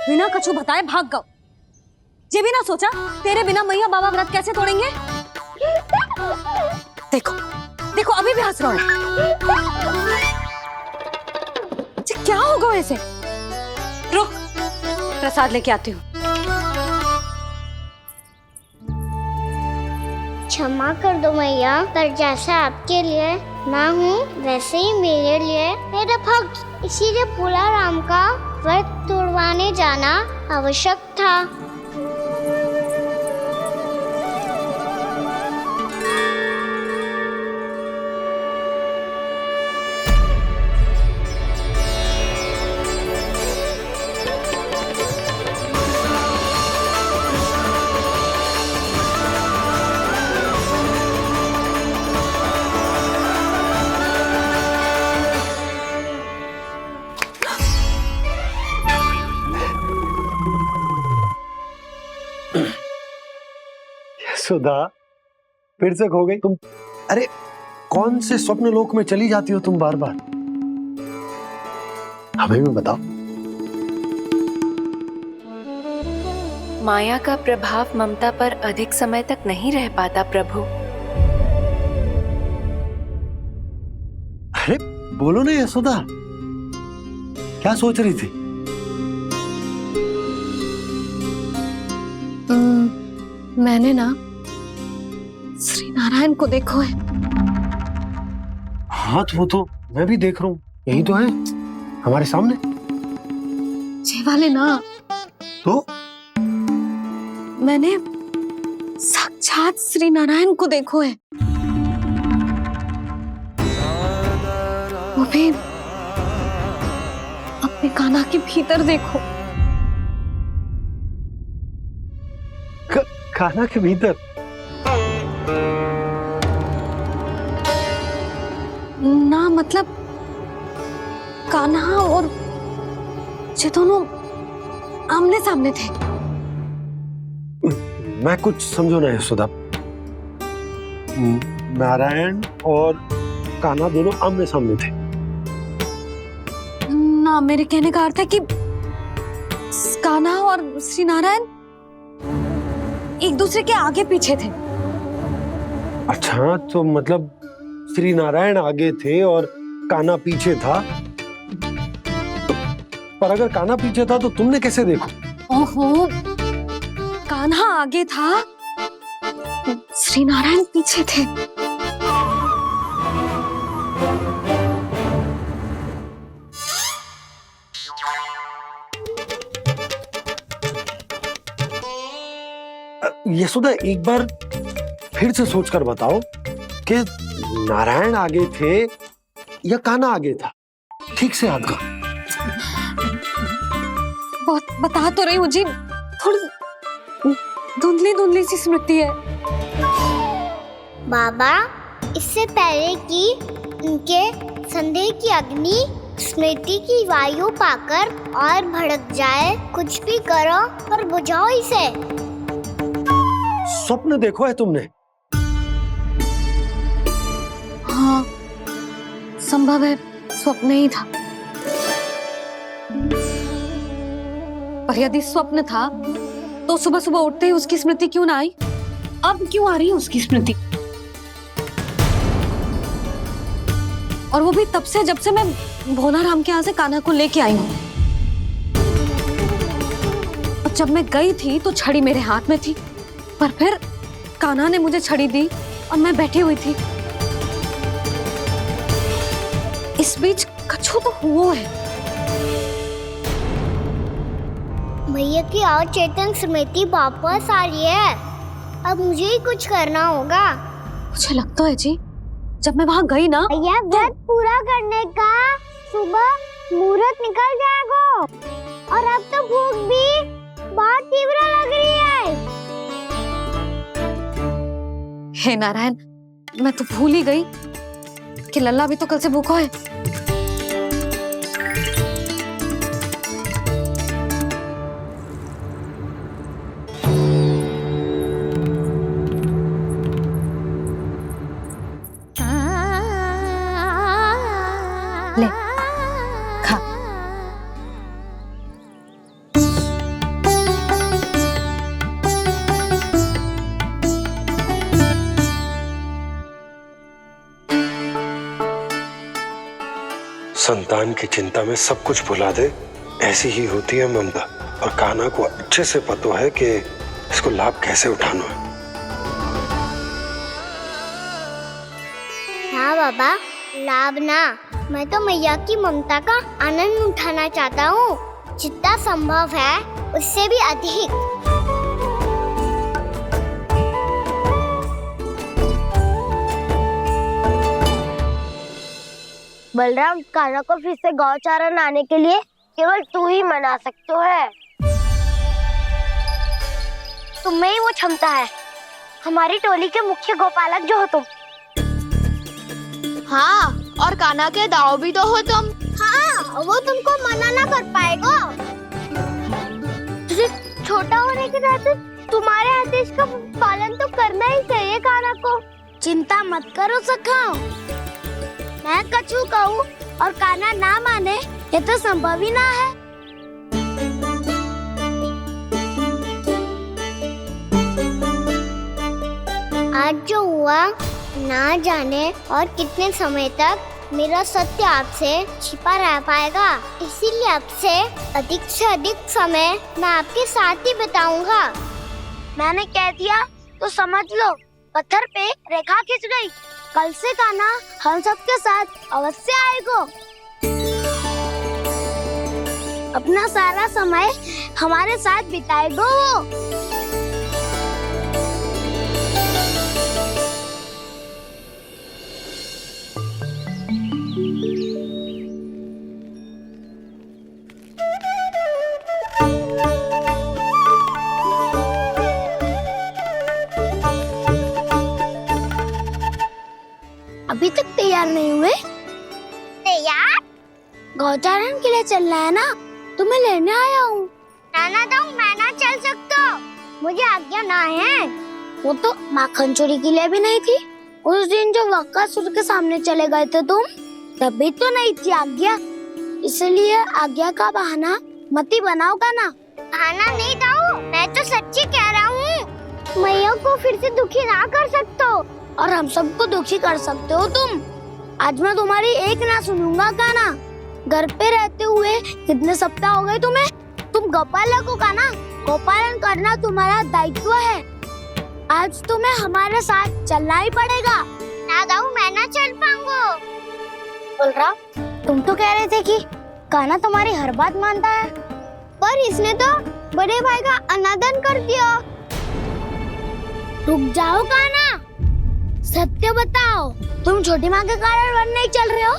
बिना कछु बताए भाग गओ। ये भी ना सोचा तेरे बिना मैया बाबा व्रत कैसे तोड़ेंगे। देखो देखो अभी भी हंस रहा हूं। क्या होगा ऐसे? रुक, प्रसाद लेके आती हूँ। क्षमा कर दो मैया, पर जैसा आपके लिए मैं हूँ वैसे ही मेरे लिए मेरा भक्त, इसीलिए भोला राम का व्रत तोड़वाने जाना आवश्यक था। सुधा, फिर से खो गई तुम। अरे कौन से स्वप्न लोक में चली जाती हो तुम बार बार? हमें भी बताओ। माया का प्रभाव ममता पर अधिक समय तक नहीं रह पाता प्रभु। अरे बोलो ना यशोदा, क्या सोच रही थी? मैंने ना श्री नारायण को देखो है। हाँ तो वो तो मैं भी देख रहा हूँ, यही तो है हमारे सामने। ये वाले ना, तो मैंने साक्षात श्री नारायण को देखो है। वो भी अपने कान्हा के भीतर देखो। कान्हा के भीतर? ना मतलब कान्हा और ये दोनों आमने सामने थे। मैं कुछ समझो ना यशोदा। नारायण और कान्हा दोनों आमने सामने थे? ना, मेरे कहने का अर्थ है कि कान्हा और श्री नारायण एक दूसरे के आगे पीछे थे। अच्छा, तो मतलब श्री नारायण आगे थे और कान्हा पीछे था। पर अगर कान्हा पीछे था तो तुमने कैसे देखो? ओहो, कान्हा आगे था, श्री नारायण पीछे थे। यशोदा, एक बार फिर से सोचकर बताओ कि नारायण आगे थे या कान्हा आगे था? ठीक से याद करो। बहुत बता तो रही हूँ जी, थोड़ी धुंधली धुंधली सी स्मृति है। बाबा, इससे पहले कि उनके संदेह की अग्नि स्मृति की वायु पाकर और भड़क जाए, कुछ भी करो और बुझाओ इसे। स्वप्न देखो है तुमने? हाँ, संभव है स्वप्न ही था। पर यदि स्वप्न था तो सुबह सुबह उठते ही उसकी स्मृति क्यों ना आई? अब क्यों आ रही है उसकी स्मृति? और वो भी तब से जब से मैं भोला राम के यहाँ से कान्हा को लेके आई हूँ। और जब मैं गई थी तो छड़ी मेरे हाथ में थी, पर फिर कान्हा ने मुझे छड़ी दी और मैं बैठी हुई थी। इस बीच कछु तो हुआ है। भैया की अचेतन स्मृति वापस आ रही है। अब मुझे ही कुछ करना होगा। मुझे लगता है जी, जब मैं वहां गई ना, भैया व्रत पूरा करने का सुबह मुहूर्त निकल जाएगा और अब तो भूख भी बहुत तीव्र लग रही है। हे नारायण, मैं तो भूल ही गई कि लल्ला भी तो कल से भूखा है। ले, खा। संतान की चिंता में सब कुछ भुला दे, ऐसी ही होती है ममता। और कान्हा को अच्छे से पता है कि इसको लाभ कैसे उठाना है। हाँ बाबा, लाभ ना, मैं तो मैया की ममता का आनंद उठाना चाहता हूँ, जितना संभव है उससे भी अधिक। बलराम, कान्हा को फिर से गौचारण आने के लिए केवल तू ही मना सकते है। तुम्हें ही वो क्षमता है, हमारी टोली के मुख्य गोपालक जो हो तुम। हाँ, और कान्हा के दाव भी तो हो तुम। हाँ, वो तुमको मना ना कर पाएगा। तुझे छोटा होने के नाते तुम्हारे आदेश का पालन तो करना ही चाहिए कान्हा को। चिंता मत करो सखा, मैं कछु कहूँ और कान्हा ना माने, ये तो संभव ही ना है। आज जो हुआ ना जाने और कितने समय तक मेरा सत्य आपसे छिपा रह पाएगा, इसीलिए आपसे अधिक से अधिक समय मैं आपके साथ ही बिताऊंगा। मैंने कह दिया तो समझ लो, पत्थर पे रेखा खिंच गई। कल से कान्हा हम सबके साथ अवश्य आएगा। अपना सारा समय हमारे साथ बिताएगा वो। अभी तक तैयार नहीं हुए? तैयार? गौचारण के लिए चलना है ना, तुम्हें लेने आया हूँ। नाना दाऊ, मैं ना चल सकता, मुझे आज्ञा ना है। वो तो माखन चोरी के लिए भी नहीं थी। उस दिन जो वक्कासुर के सामने चले गए थे तुम, तभी तो नहीं थी आज्ञा। इसलिए आज्ञा का बहाना मत ही बनाओ कान्हा। बहाना नहीं दाऊ, मैं तो सच्ची कह रहा हूँ। मैया को फिर से दुखी ना कर सकते हो। और हम सबको दुखी कर सकते हो तुम। आज मैं तुम्हारी एक ना सुनूंगा कान्हा। घर पे रहते हुए कितने सप्ताह हो गए तुम्हें? तुम गोपालक हो कान्हा, गोपालन करना तुम्हारा दायित्व है। आज तुम्हें हमारे साथ चलना ही पड़ेगा। ना दाऊ, मैं ना चल पाऊंगा। बलराम, तुम तो कह रहे थे कि कान्हा तुम्हारी हर बात मानता है, पर इसने तो बड़े भाई का अनादर कर दिया। रुक जाओ कान्हा, सत्य बताओ, तुम छोटी माँ के कारण वन नहीं चल रहे हो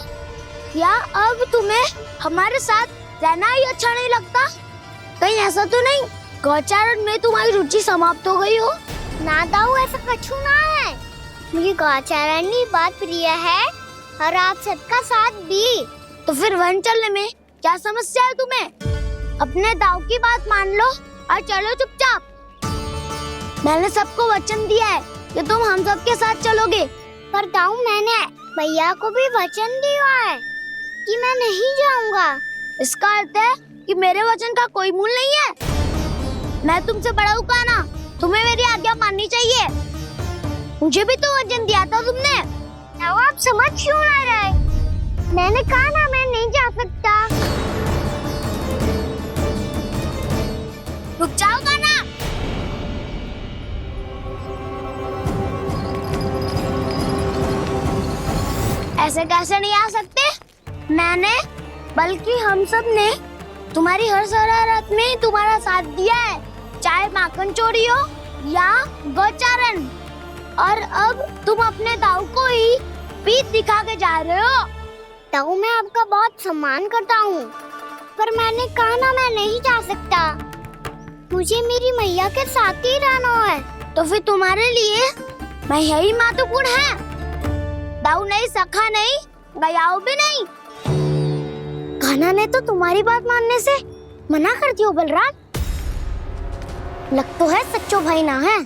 या अब तुम्हें हमारे साथ रहना ही अच्छा नहीं लगता? कहीं ऐसा तो नहीं गौचारण में तुम्हारी रुचि समाप्त हो गई हो? ना दाऊ, ऐसा कछु ना है। मुझे गौचारण की बात प्रिय है और आप सबका साथ भी। तो फिर वन चलने में क्या समस्या है तुम्हें? अपने दाऊ की बात मान लो और चलो चुपचाप। मैंने सबको वचन दिया है कि तुम हम सबके साथ चलोगे। पर दाऊ, मैंने भैया को भी वचन दिया है कि मैं नहीं जाऊंगा। इसका अर्थ है कि मेरे वचन का कोई मूल नहीं है। मैं तुमसे बड़ा हूँ कान्हा, तुम्हें मेरी आज्ञा माननी चाहिए। मुझे भी तो वचन दिया था तुमने। दाऊ, आप समझ क्यों ना रहे? मैंने कहा ना, मैं नहीं जा सकता। रुक जाओ कान्हा। ऐसे कैसे नहीं आ सकते? मैंने बल्कि हम सब ने तुम्हारी हर शरारत में तुम्हारा साथ दिया है, चाहे माखन चोरी हो या गौचारण। और अब तुम अपने दाऊ को ही पीठ दिखा के जा रहे हो। दाऊ, मैं आपका बहुत सम्मान करता हूँ, पर मैंने कहा ना, मैं नहीं जा सकता। मुझे मेरी मैया के साथ ही रहना है। तो फिर तुम्हारे लिए मैं यही महत्वपूर्ण है। दाऊ नहीं, सखा नहीं, गयाऊ भी नहीं। कान्हा ने तो तुम्हारी बात मानने से मना कर दिया बलराम। लग तो है सच्चो भाई ना है।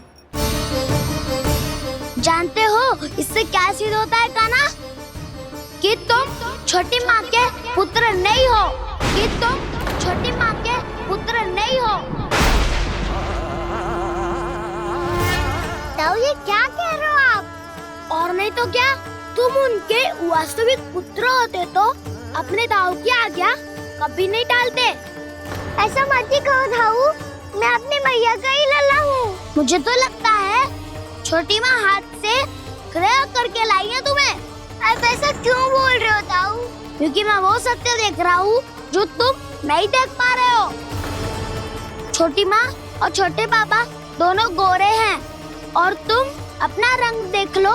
जानते हो इससे क्या सिद्ध होता है कान्हा? कि तुम छोटी माँ के पुत्र नहीं हो, कि तुम छोटी माँ के पुत्र नहीं हो। दाऊ, ये क्या कह रहे हो आप? और नहीं तो क्या, तुम उनके वास्तविक पुत्र होते तो अपने दाऊ की आज्ञा कभी नहीं टालते। ऐसा मत ही कहो दाऊ, मैं अपनी मैया का ही लल्ला हूँ। मुझे तो लगता है छोटी माँ हाथ से ग्रह करके लाई है तुम्हें। आप ऐसा क्यों बोल रहे हो दाऊ? क्योंकि मैं वो सत्य देख रहा हूँ जो तुम नहीं देख पा रहे हो। छोटी माँ और छोटे पापा दोनों गोरे हैं और तुम अपना रंग देख लो,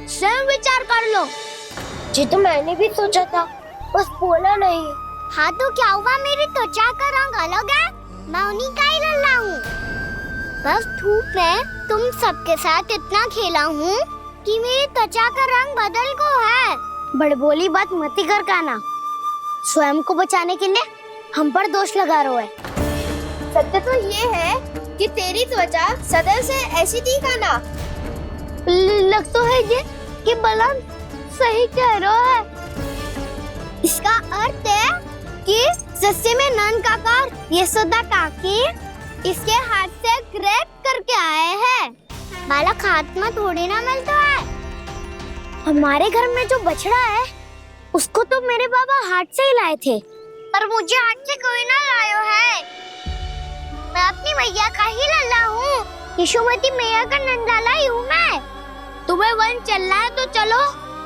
स्वयं विचार कर लो। जी तो मैंने भी सोचा था, बस बोला नहीं। हाँ तो क्या हुआ, मेरी त्वचा का रंग अलग है, मैं उन्हीं का ही लल्ला हूँ। बस धूप में तुम सबके साथ इतना खेला हूँ कि मेरी त्वचा का रंग बदल को है। बड़बोली बात मत ही कर काना, स्वयं को बचाने के लिए हम पर दोष लगा रहे है। सत्य तो ये है कि तेरी त्वचा सदैव से ऐसी थी काना। लग तो है ये कि बलन सही कह रहा है। इसका अर्थ है कि सस्ते में नन काकार यशोदा काकी इसके हाथ से ग्रेप करके आए हैं। बालक हाथ में थोड़ी ना मिलता है। हमारे घर में जो बछड़ा है उसको तो मेरे बाबा हाथ से ही लाए थे, पर मुझे हाथ से कोई ना लायो है। मैं अपनी मैया का ही लल्ला हूँ, यशोमती मैया का नंदलाला ही हूँ मैं। तुम्हें वन चलना है तो चलो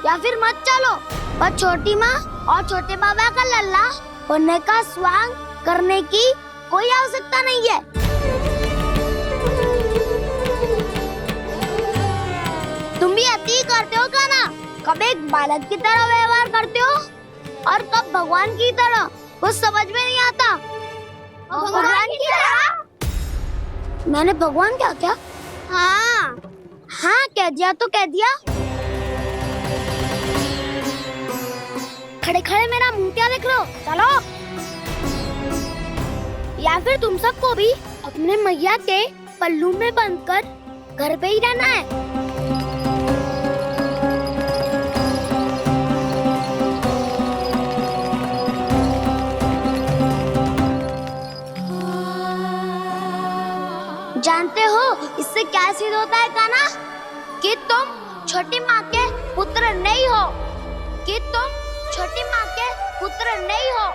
या फिर मत चलो, पर छोटी माँ और छोटे बाबा का लल्ला होने का स्वांग करने की कोई आवश्यकता नहीं है। तुम भी अति करते हो क्या ना? कब एक बालक की तरह व्यवहार करते हो और कब भगवान की तरह, कुछ समझ में नहीं आता। भगवान की तरह? मैंने भगवान क्या क्या? हाँ हाँ कह दिया तो कह दिया। खड़े खड़े मेरा मुंह क्या देख रहे हो? चलो। या फिर तुम सबको भी अपने मैया के पल्लू में बंधकर घर पे ही रहना है। जानते हो इससे क्या सिद्ध होता है काना? कि तुम छोटी माँ के पुत्र नहीं हो, कि तुम छोटी माँ के पुत्र नहीं हो।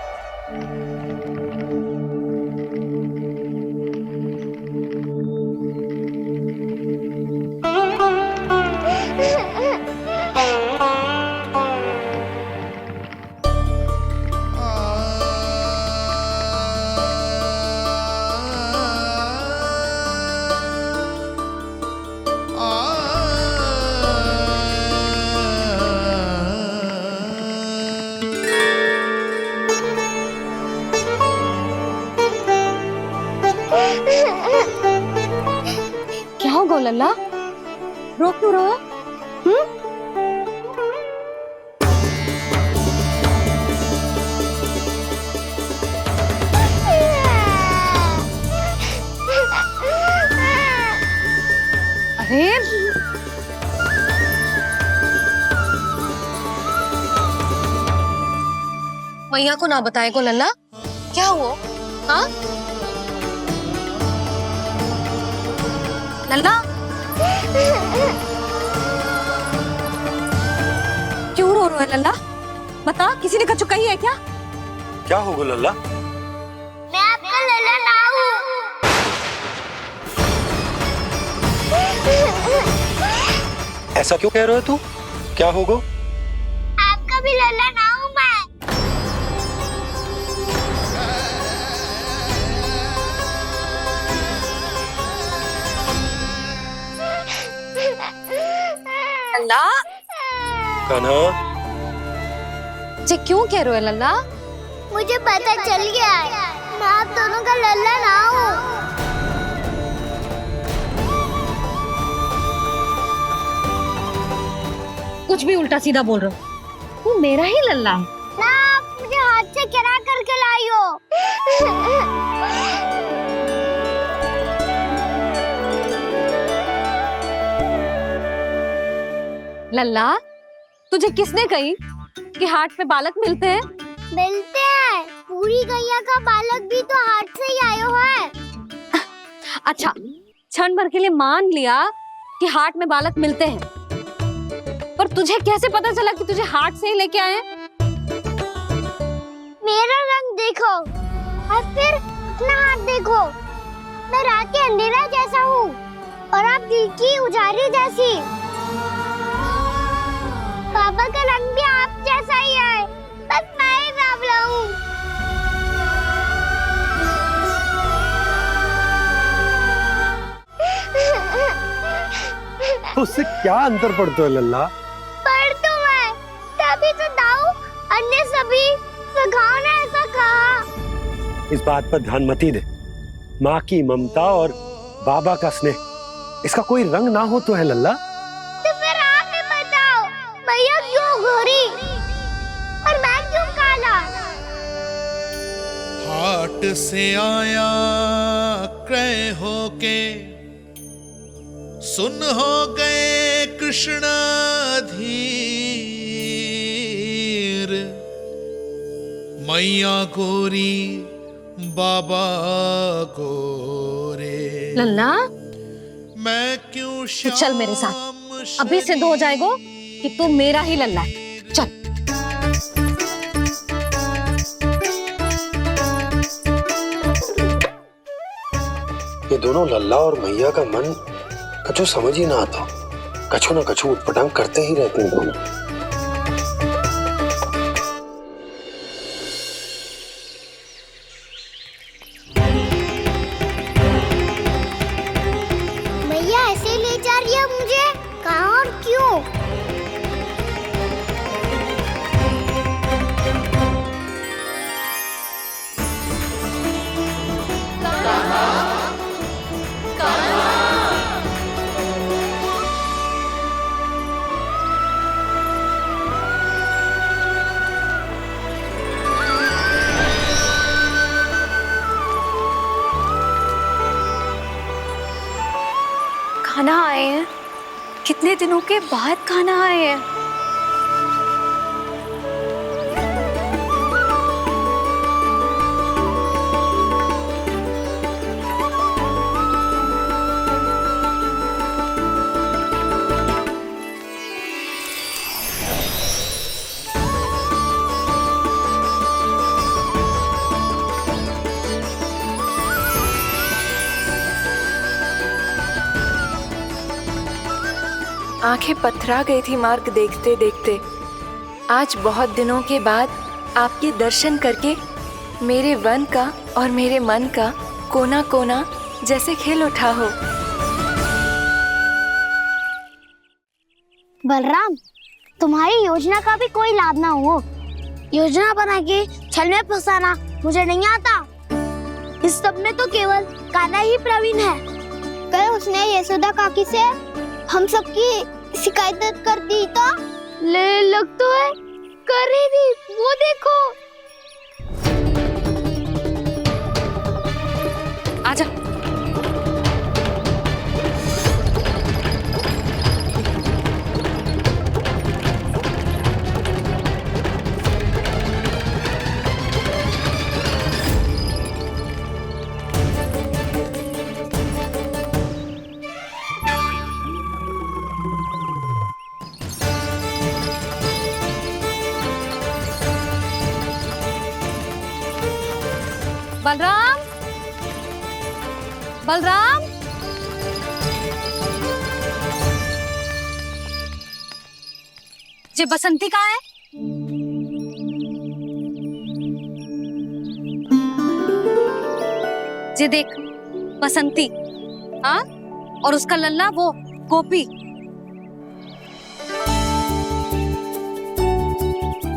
क्या होगा लल्ला? रो क्यों रहा? अरे मैया को ना बताए को लल्ला, क्या हुआ? हाँ लल्ला, क्यों रो रहा है लल्ला? बता, किसी ने कछु कही है क्या? क्या होगा लल्ला? मैं आपका लल्ला ना हूँ। ऐसा क्यों कह रहे हो तू? क्या होगा? आपका भी लल्ला ना हूँ मैं। लल्ला, कान्हा, ये क्यों कह रहे हो लल्ला? मुझे पता चल गया है, मैं आप दोनों का लल्ला ना हूँ। कुछ भी उल्टा सीधा बोल रहे हो। तू मेरा ही लल्ला है। ना आप मुझे हाथ से गिरा करके लाई हो। लल्ला, तुझे किसने कही कि हाट में बालक मिलते हैं? मिलते हैं, पूरी गैया का बालक भी तो हाट से ही आयो है। अच्छा, क्षण भर के लिए मान लिया कि हाट में बालक मिलते हैं, पर तुझे कैसे पता चला कि तुझे हाट से ही लेके आए? मेरा रंग देखो और फिर अपना हाथ देखो। मैं रात के अंधेरा जैसा हूँ और आप दिल की उजाली जैसी। पापा का रंग भी आप जैसा ही है, बस मैं ही बावला हूँ। उससे क्या अंतर पड़ता है लल्ला? पर तो मैं तभी तो दाऊ अन्य सभी सखाओ ने ऐसा कहा। इस बात पर ध्यान मत ही दे। माँ की ममता और बाबा का स्नेह, इसका कोई रंग ना हो तो है लल्ला। तो फिर आप ही बताओ, मैया क्यों गोरी और मैं क्यों काला? हाट से आया क्रय होके, सुन हो गए कृष्ण धीर। मैया गोरी बाबा गोरे, लल्ला मैं क्यों तो चल मेरे साथ, अभी सिद्ध हो जाएगा कि तू मेरा ही लल्ला है। चल। ये दोनों लल्ला और मैया का मन कछु समझ ही ना आता। कछु ना कछु उटपटांग करते ही रहते हैं दोनों। मैया ऐसे ले जा रही है मुझे, कहाँ और क्यों? खाना आए हैं, कितने दिनों के बाद खाना आए हैं। आंखें पथरा गई थी मार्ग देखते देखते। आज बहुत दिनों के बाद आपके दर्शन करके मेरे वन का और मेरे मन का कोना कोना जैसे खिल उठा हो। बलराम, तुम्हारी योजना का भी कोई लाभ ना हो। योजना बना के छल में फंसाना मुझे नहीं आता। इस सब में तो केवल कान्हा ही प्रवीण है। कल उसने यशोदा काकी से हम सबकी शिकायत कर दी तो लग तो है कर रही थी, वो देखो। आजा। बलराम, बलराम, ये बसंती कहाँ है? ये देख, बसंती, हाँ, और उसका लल्ला वो गोपी।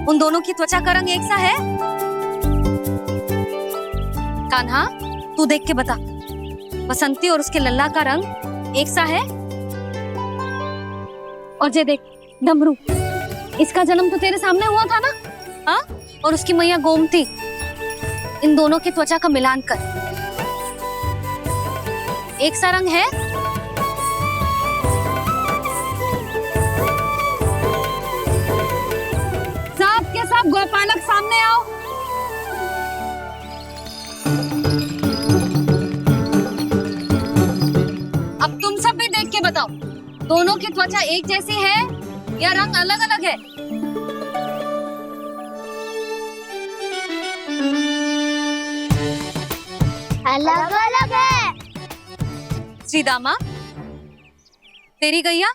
उन दोनों की त्वचा का रंग एक सा है? कान्हा, तू देख के बता, बसंती और उसके लल्ला का रंग एक सा है? और ये देख, डमरू, इसका जन्म तो तेरे सामने हुआ था ना? हाँ? और उसकी मैया गोमती, इन दोनों की त्वचा का मिलान कर एक सा रंग है? सब के सब गोपालक सामने आओ। अब तुम सब भी देख के बताओ, दोनों की त्वचा एक जैसी है या रंग अलग अलग है? अलग अलग है। श्रीदामा, तेरी गैया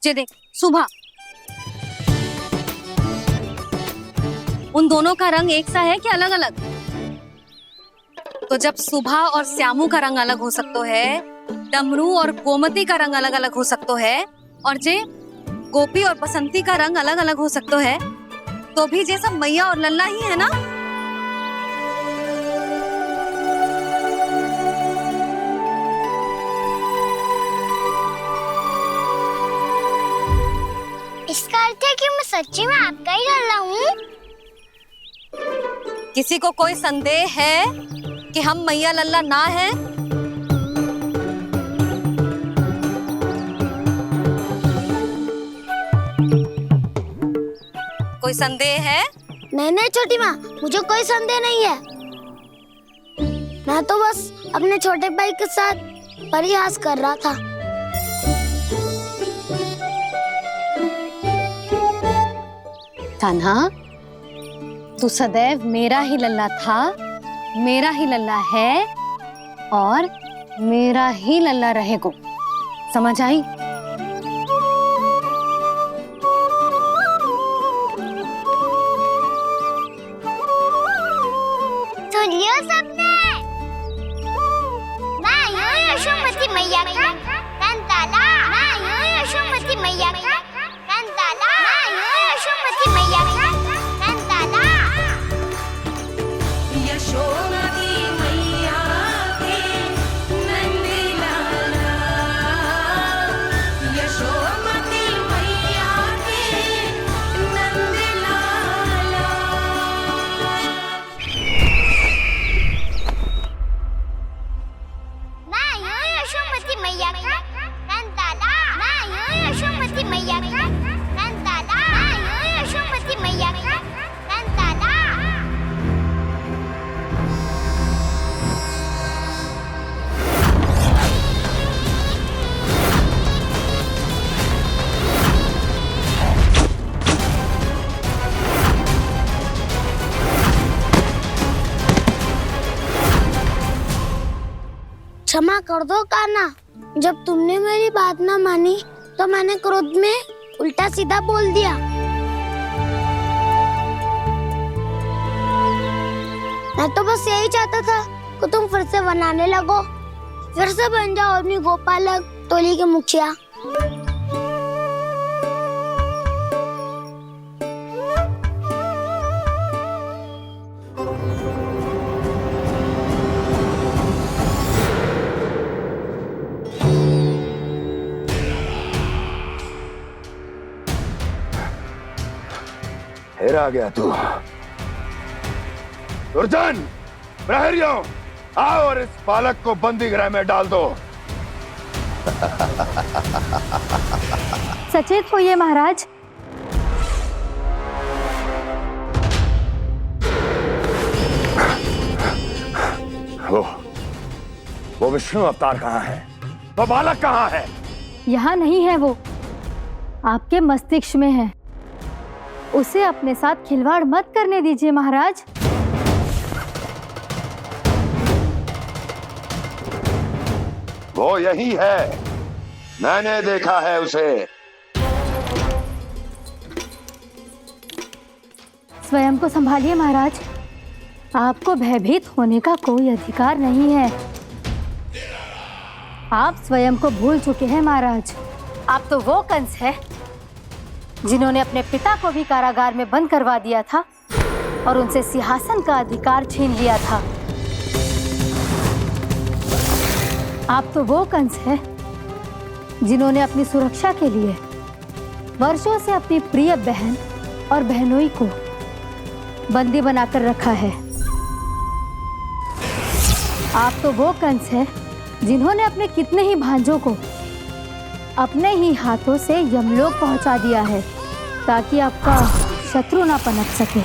जे देख सुबह, उन दोनों का रंग एक सा है कि अलग अलग? तो जब सुबह और श्यामू का रंग अलग हो सकता है, डमरू और गोमती का रंग अलग अलग हो सकता है, और जे गोपी और बसंती का रंग अलग अलग हो सकता है, तो भी जे सब मैया और लल्ला ही है ना? इसका अर्थ है कि मैं सच्ची में आपका ही लल्ला हूँ। किसी को कोई संदेह है कि हम मैया लल्ला ना हैं? कोई संदेह है? नहीं छोटी माँ, मुझे कोई संदेह नहीं है। मैं तो बस अपने छोटे भाई के साथ परिहास कर रहा था। कान्हा, तू सदैव मेरा ही लल्ला था, मेरा ही लल्ला है और मेरा ही लल्ला रहेगा। समझ आई? सुन लियो सबने, मैं हूँ यशोमती मैया का कंताला। मैं हूँ यशोमती मैया का कंताला। मैं हूँ यशोमती मैया का कंताला। यशोमती मैया के नंदी लाला, यशोमती मैया के नंदी लाला। मैं हूँ यशोमती मैया का कंताला। मैं हूँ यशोमती मैया का कंताला। मैं हूँ यशोमती मैया का कंताला। क्षमा कर दो कान्हा, जब तुमने मेरी बात ना मानी तो मैंने क्रोध में उल्टा सीधा बोल दिया। मैं तो बस यही चाहता था कि तुम फिर से बनाने लगो, फिर से बन जाओ अपनी गोपालक टोली के मुखिया। फिर आ गया तू। दुर्जन, प्रहरियों, आओ और इस बालक को बंदी गृह में डाल दो। सचेत होइए महाराज। वो विष्णु अवतार कहाँ है? वो बालक कहाँ है? यहाँ नहीं है, वो आपके मस्तिष्क में है। उसे अपने साथ खिलवाड़ मत करने दीजिए महाराज। वो यही है, मैंने देखा है उसे। स्वयं को संभालिए महाराज, आपको भयभीत होने का कोई अधिकार नहीं है। आप स्वयं को भूल चुके हैं महाराज। आप तो वो कंस है जिन्होंने अपने पिता को भी कारागार में बंद करवा दिया था और उनसे सिंहासन का अधिकार छीन लिया था। आप तो वो कंस है जिन्होंने अपनी सुरक्षा के लिए वर्षों से अपनी प्रिय बहन और बहनोई को बंदी बनाकर रखा है। आप तो वो कंस है जिन्होंने अपने कितने ही भांजों को अपने ही हाथों से यमलोक पहुंचा दिया है ताकि आपका शत्रु ना पनप सके।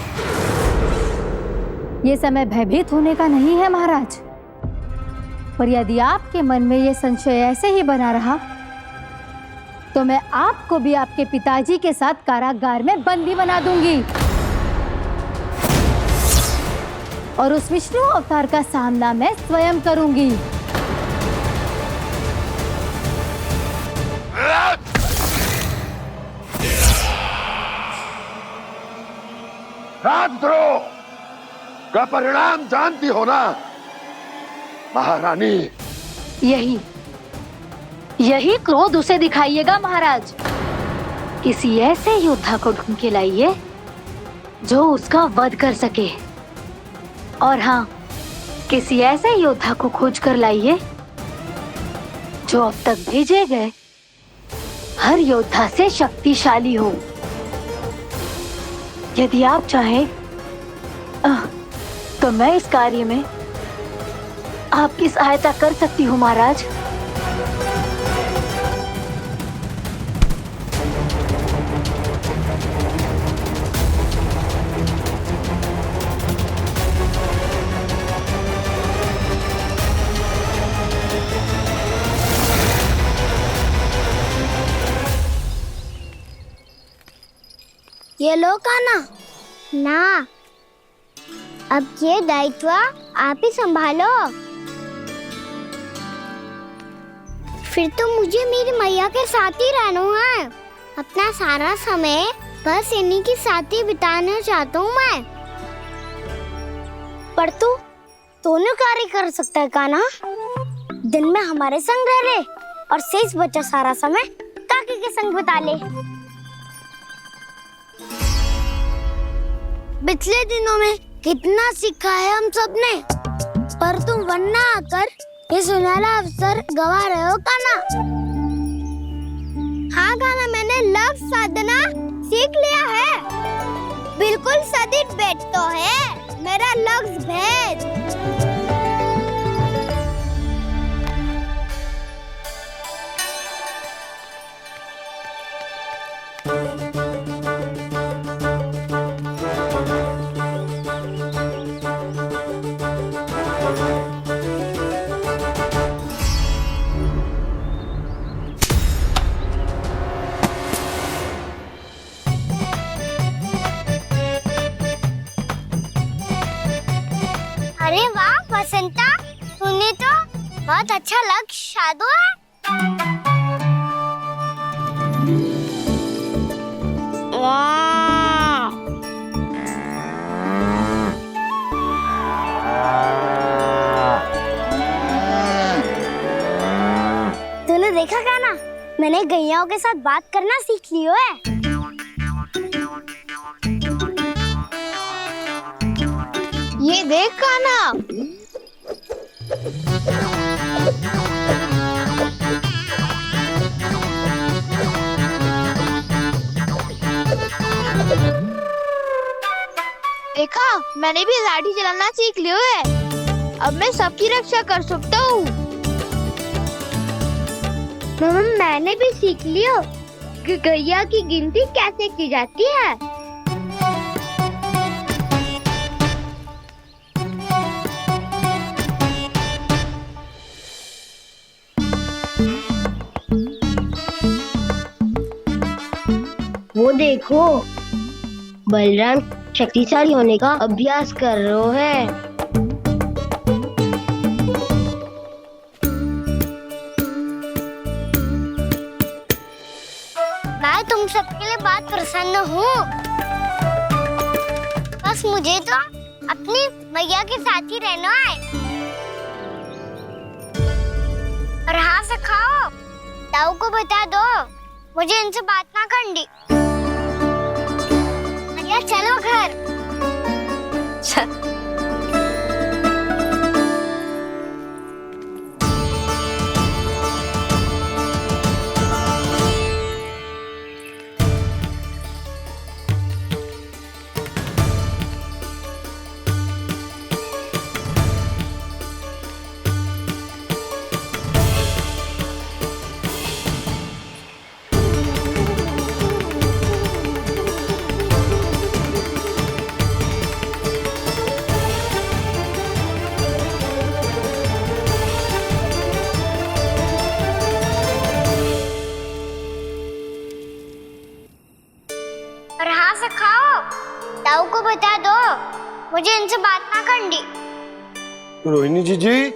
ये समय भयभीत होने का नहीं है महाराज, पर यदि आपके मन में ये संशय ऐसे ही बना रहा तो मैं आपको भी आपके पिताजी के साथ कारागार में बंदी बना दूंगी और उस विष्णु अवतार का सामना मैं स्वयं करूंगी। राजद्रोह का परिणाम जानती हो ना महारानी? यही क्रोध उसे दिखाइएगा महाराज। किसी ऐसे योद्धा को ढूंढ के लाइए जो उसका वध कर सके। और हाँ, किसी ऐसे योद्धा को खोज कर लाइए जो अब तक भेजे गए हर योद्धा से शक्तिशाली हो। यदि आप चाहें तो मैं इस कार्य में आपकी सहायता कर सकती हूँ महाराज। ये लो कान्हा। ना, अब ये दायित्व आप ही संभालो। फिर तो मुझे मेरी मैया के साथ ही रहना है। अपना सारा समय बस इन्हीं के साथ ही बिताना चाहता हूँ मैं। पर तू दोनों कार्य कर सकता है कान्हा। दिन में हमारे संग रह ले और शेष बचा सारा समय काकी के संग बिता ले। पिछले दिनों में कितना सीखा है हम सब ने, पर तुम वरना आकर ये सुनहरा अवसर गवा रहे हो कान्हा। हाँ कान्हा, मैंने लक्ष्य साधना सीख लिया है। बिल्कुल सदित भेद तो है मेरा लक्ष्य भेद। अरे वाह बसंता, तूने तो बहुत अच्छा लक्ष्य साधा है। वाह! तूने देखा कान्हा, मैंने गैयाओं के साथ बात करना सीख लियो है। ये देख कान्हा, देखा, मैंने भी लाठी चलाना सीख लियो है। अब मैं सबकी रक्षा कर सकता हूँ। मैंने भी सीख लियो कि गैया की गिनती कैसे की जाती है। वो देखो, बलराम शक्तिशाली होने का अभ्यास कर रहे हैं। मैं तुम सबके लिए बहुत प्रसन्न हूँ। बस मुझे तो अपनी मैया के साथ ही रहना है। और हाँ सखाओ, ताऊ को बता दो मुझे इनसे बात ना करनी। मैया चलो घर। मुझे इनसे बात ना करनी। रोहिणी जी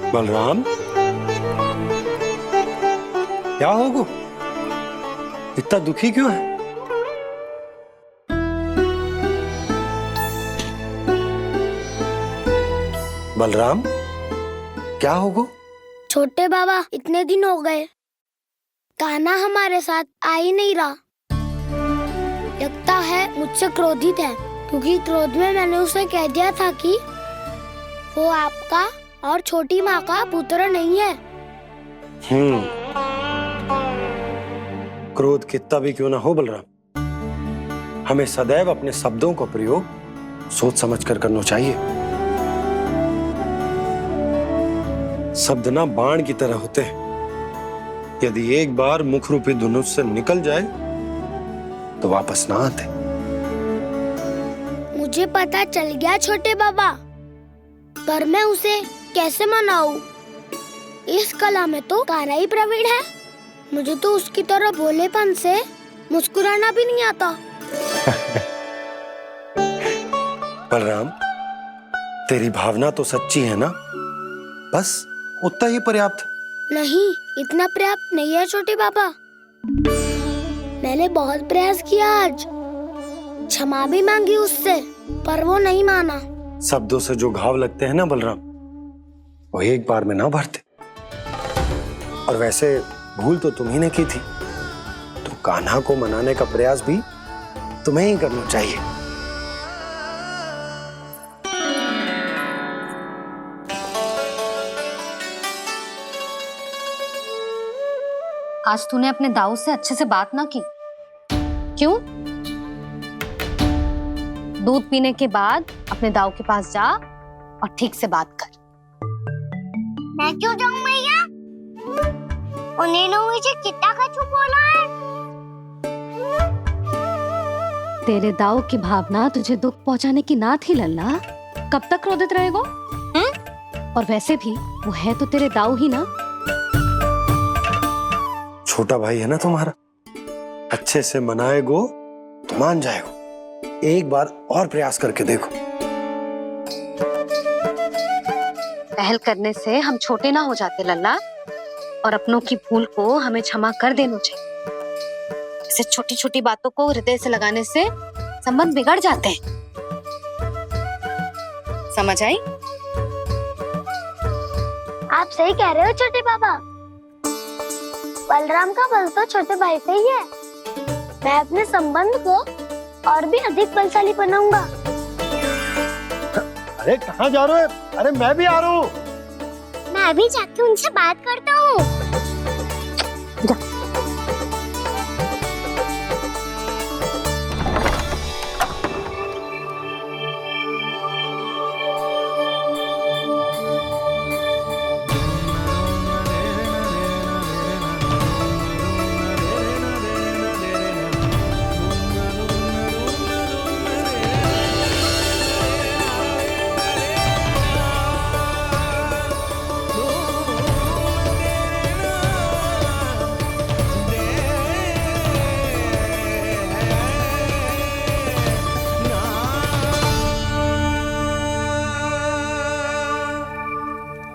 बलराम, क्या होगा? इतना दुखी क्यों है? बलराम, क्या होगा? छोटे बाबा, इतने दिन हो गए कान्हा हमारे साथ आ ही नहीं रहा। लगता है मुझसे क्रोधित है, क्योंकि क्रोध में मैंने उसे कह दिया था कि वो आपका और छोटी माँ का पुत्र नहीं है। क्रोध कितना भी क्यों ना हो बलराम, हमें सदैव अपने शब्दों का प्रयोग सोच समझकर करना चाहिए। शब्द ना बाण की तरह होते हैं, यदि एक बार मुख रूपी धनुष से निकल जाए तो वापस ना आते। मुझे पता चल गया छोटे बाबा, पर मैं उसे कैसे मनाऊं? इस कला में तो कान्हा ही प्रवीण है। मुझे तो उसकी तरह भोलेपन से मुस्कुराना भी नहीं आता। बलराम, तेरी भावना तो सच्ची है ना, बस उतना ही पर्याप्त। नहीं, इतना पर्याप्त नहीं है छोटे बाबा। मैंने बहुत प्रयास किया आज, क्षमा भी मांगी उससे, पर वो नहीं माना। शब्दों से जो घाव लगते हैं ना बलराम, वो एक बार में ना भरते। और वैसे भूल तो तुम्ही ने की थी, तो कान्हा को मनाने का प्रयास भी तुम्हें ही करना चाहिए। आज तूने अपने दाऊ से अच्छे से बात ना की, क्यों? दूध पीने के बाद अपने दाऊ के पास जा और ठीक से बात कर। मैं क्यों जाऊं मैया? उन्हें मुझे कितना कछु बोला है। तेरे दाऊ की भावना तुझे दुख पहुंचाने की ना थी लल्ला, कब तक क्रोधित रहेगो? और वैसे भी वो है तो तेरे दाऊ ही ना। छोटा भाई है ना तुम्हारा, अच्छे से मनाएगो तो मान जाएगो। एक बार और प्रयास करके देखो। पहल करने से हम छोटे ना हो जाते लल्ला, और अपनों की भूल को हमें क्षमा कर देना चाहिए। ऐसे छोटी छोटी बातों को हृदय से लगाने से संबंध बिगड़ जाते हैं। समझ आई? आप सही कह रहे हो छोटे बाबा। बलराम का बल तो छोटे भाई से ही है। मैं अपने संबंध को और भी अधिक बलशाली बनाऊंगा। अरे कहाँ जा रहे हो? अरे मैं भी आ रहा हूँ। मैं भी जाके उनसे बात करता हूँ।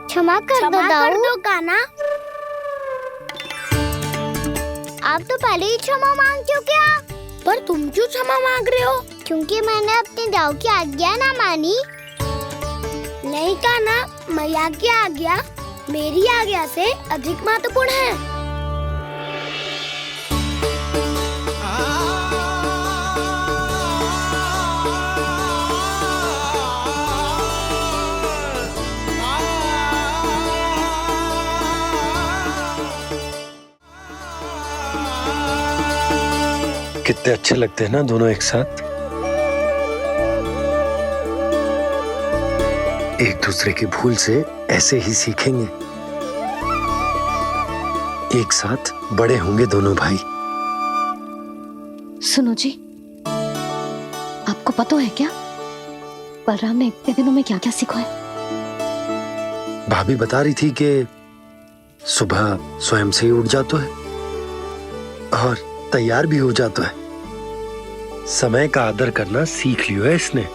क्षमा कर दो कान्हा। आप तो पहले ही क्षमा मांगते हो क्या? पर तुम क्यों क्षमा मांग रहे हो? क्योंकि मैंने अपने दाऊ की आज्ञा ना मानी। नहीं कान्हा, मैया की आज्ञा मेरी आज्ञा से अधिक महत्वपूर्ण है। कितने अच्छे लगते हैं ना दोनों एक साथ। एक दूसरे की भूल से ऐसे ही सीखेंगे। एक साथ बड़े होंगे दोनों भाई। सुनो जी, आपको पता है क्या बलराम ने इतने दिनों में क्या क्या सीखा है? भाभी बता रही थी कि सुबह स्वयं से ही उठ जाता है और तैयार भी हो जाता है। समय का आदर करना सीख लियो है इसने।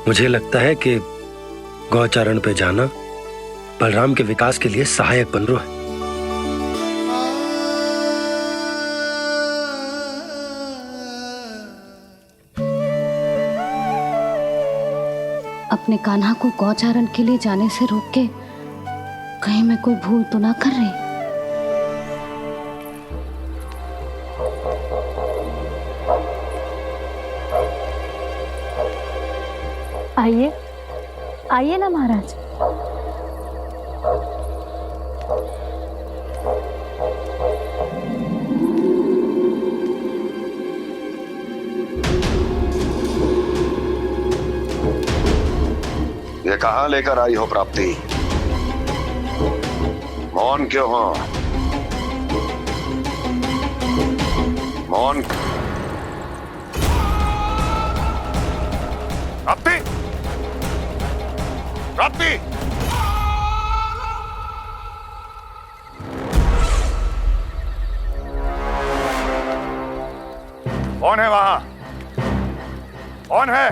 मुझे लगता है कि गौचारण पे जाना बलराम के विकास के लिए सहायक बन रहा है। अपने कान्हा को गौचारण के लिए जाने से रोक के कहीं मैं कोई भूल तो ना कर रही। आइए आइए ना महाराज। ये कहाँ लेकर आई हो प्राप्ति? मौन क्यों हो? मौन। प्राप्ति, प्राप्ति, कौन है वहां? कौन है?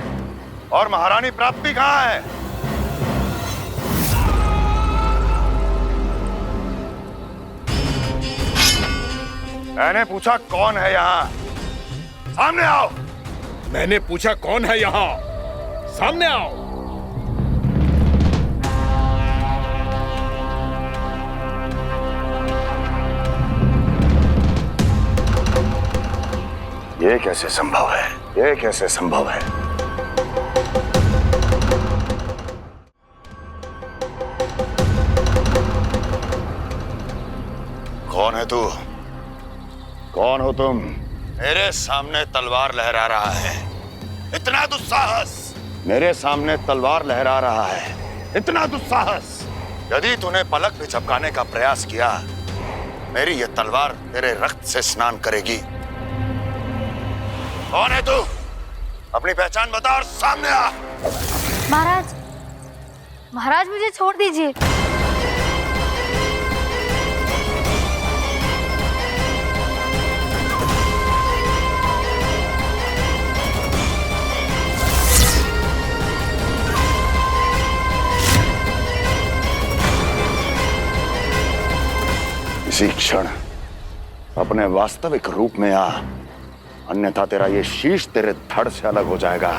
और महारानी प्राप्ति कहाँ है? मैंने पूछा कौन है यहाँ? सामने आओ। मैंने पूछा कौन है यहाँ? सामने आओ। ये कैसे संभव है? ये कैसे संभव है? कौन है तू? कौन हो तुम? मेरे सामने तलवार लहरा रहा है। इतना दुस्साहस! मेरे सामने तलवार लहरा रहा है। इतना दुस्साहस! यदि तूने पलक भी झपकाने का प्रयास किया, मेरी ये तलवार तेरे रक्त से स्नान करेगी। कौन है तू? अपनी पहचान बता और सामने आ। महाराज, महाराज मुझे छोड़ दीजिए। इसी क्षण अपने वास्तविक रूप में आ, अन्यथा तेरा ये शीश तेरे धड़ से अलग हो जाएगा।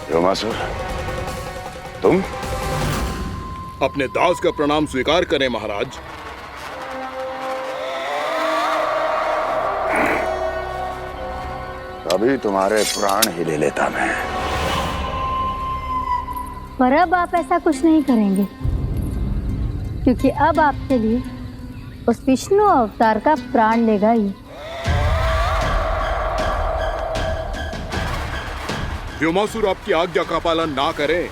व्योमासुर, तुम? अपने दास का प्रणाम स्वीकार करें महाराज। अभी तुम्हारे प्राण ही ले लेता मैं। पर अब आप ऐसा कुछ नहीं करेंगे, क्योंकि अब आपके लिए उस विष्णु अवतार का प्राण लेगा ही। व्योमासुर आपकी आज्ञा का पालन ना करें,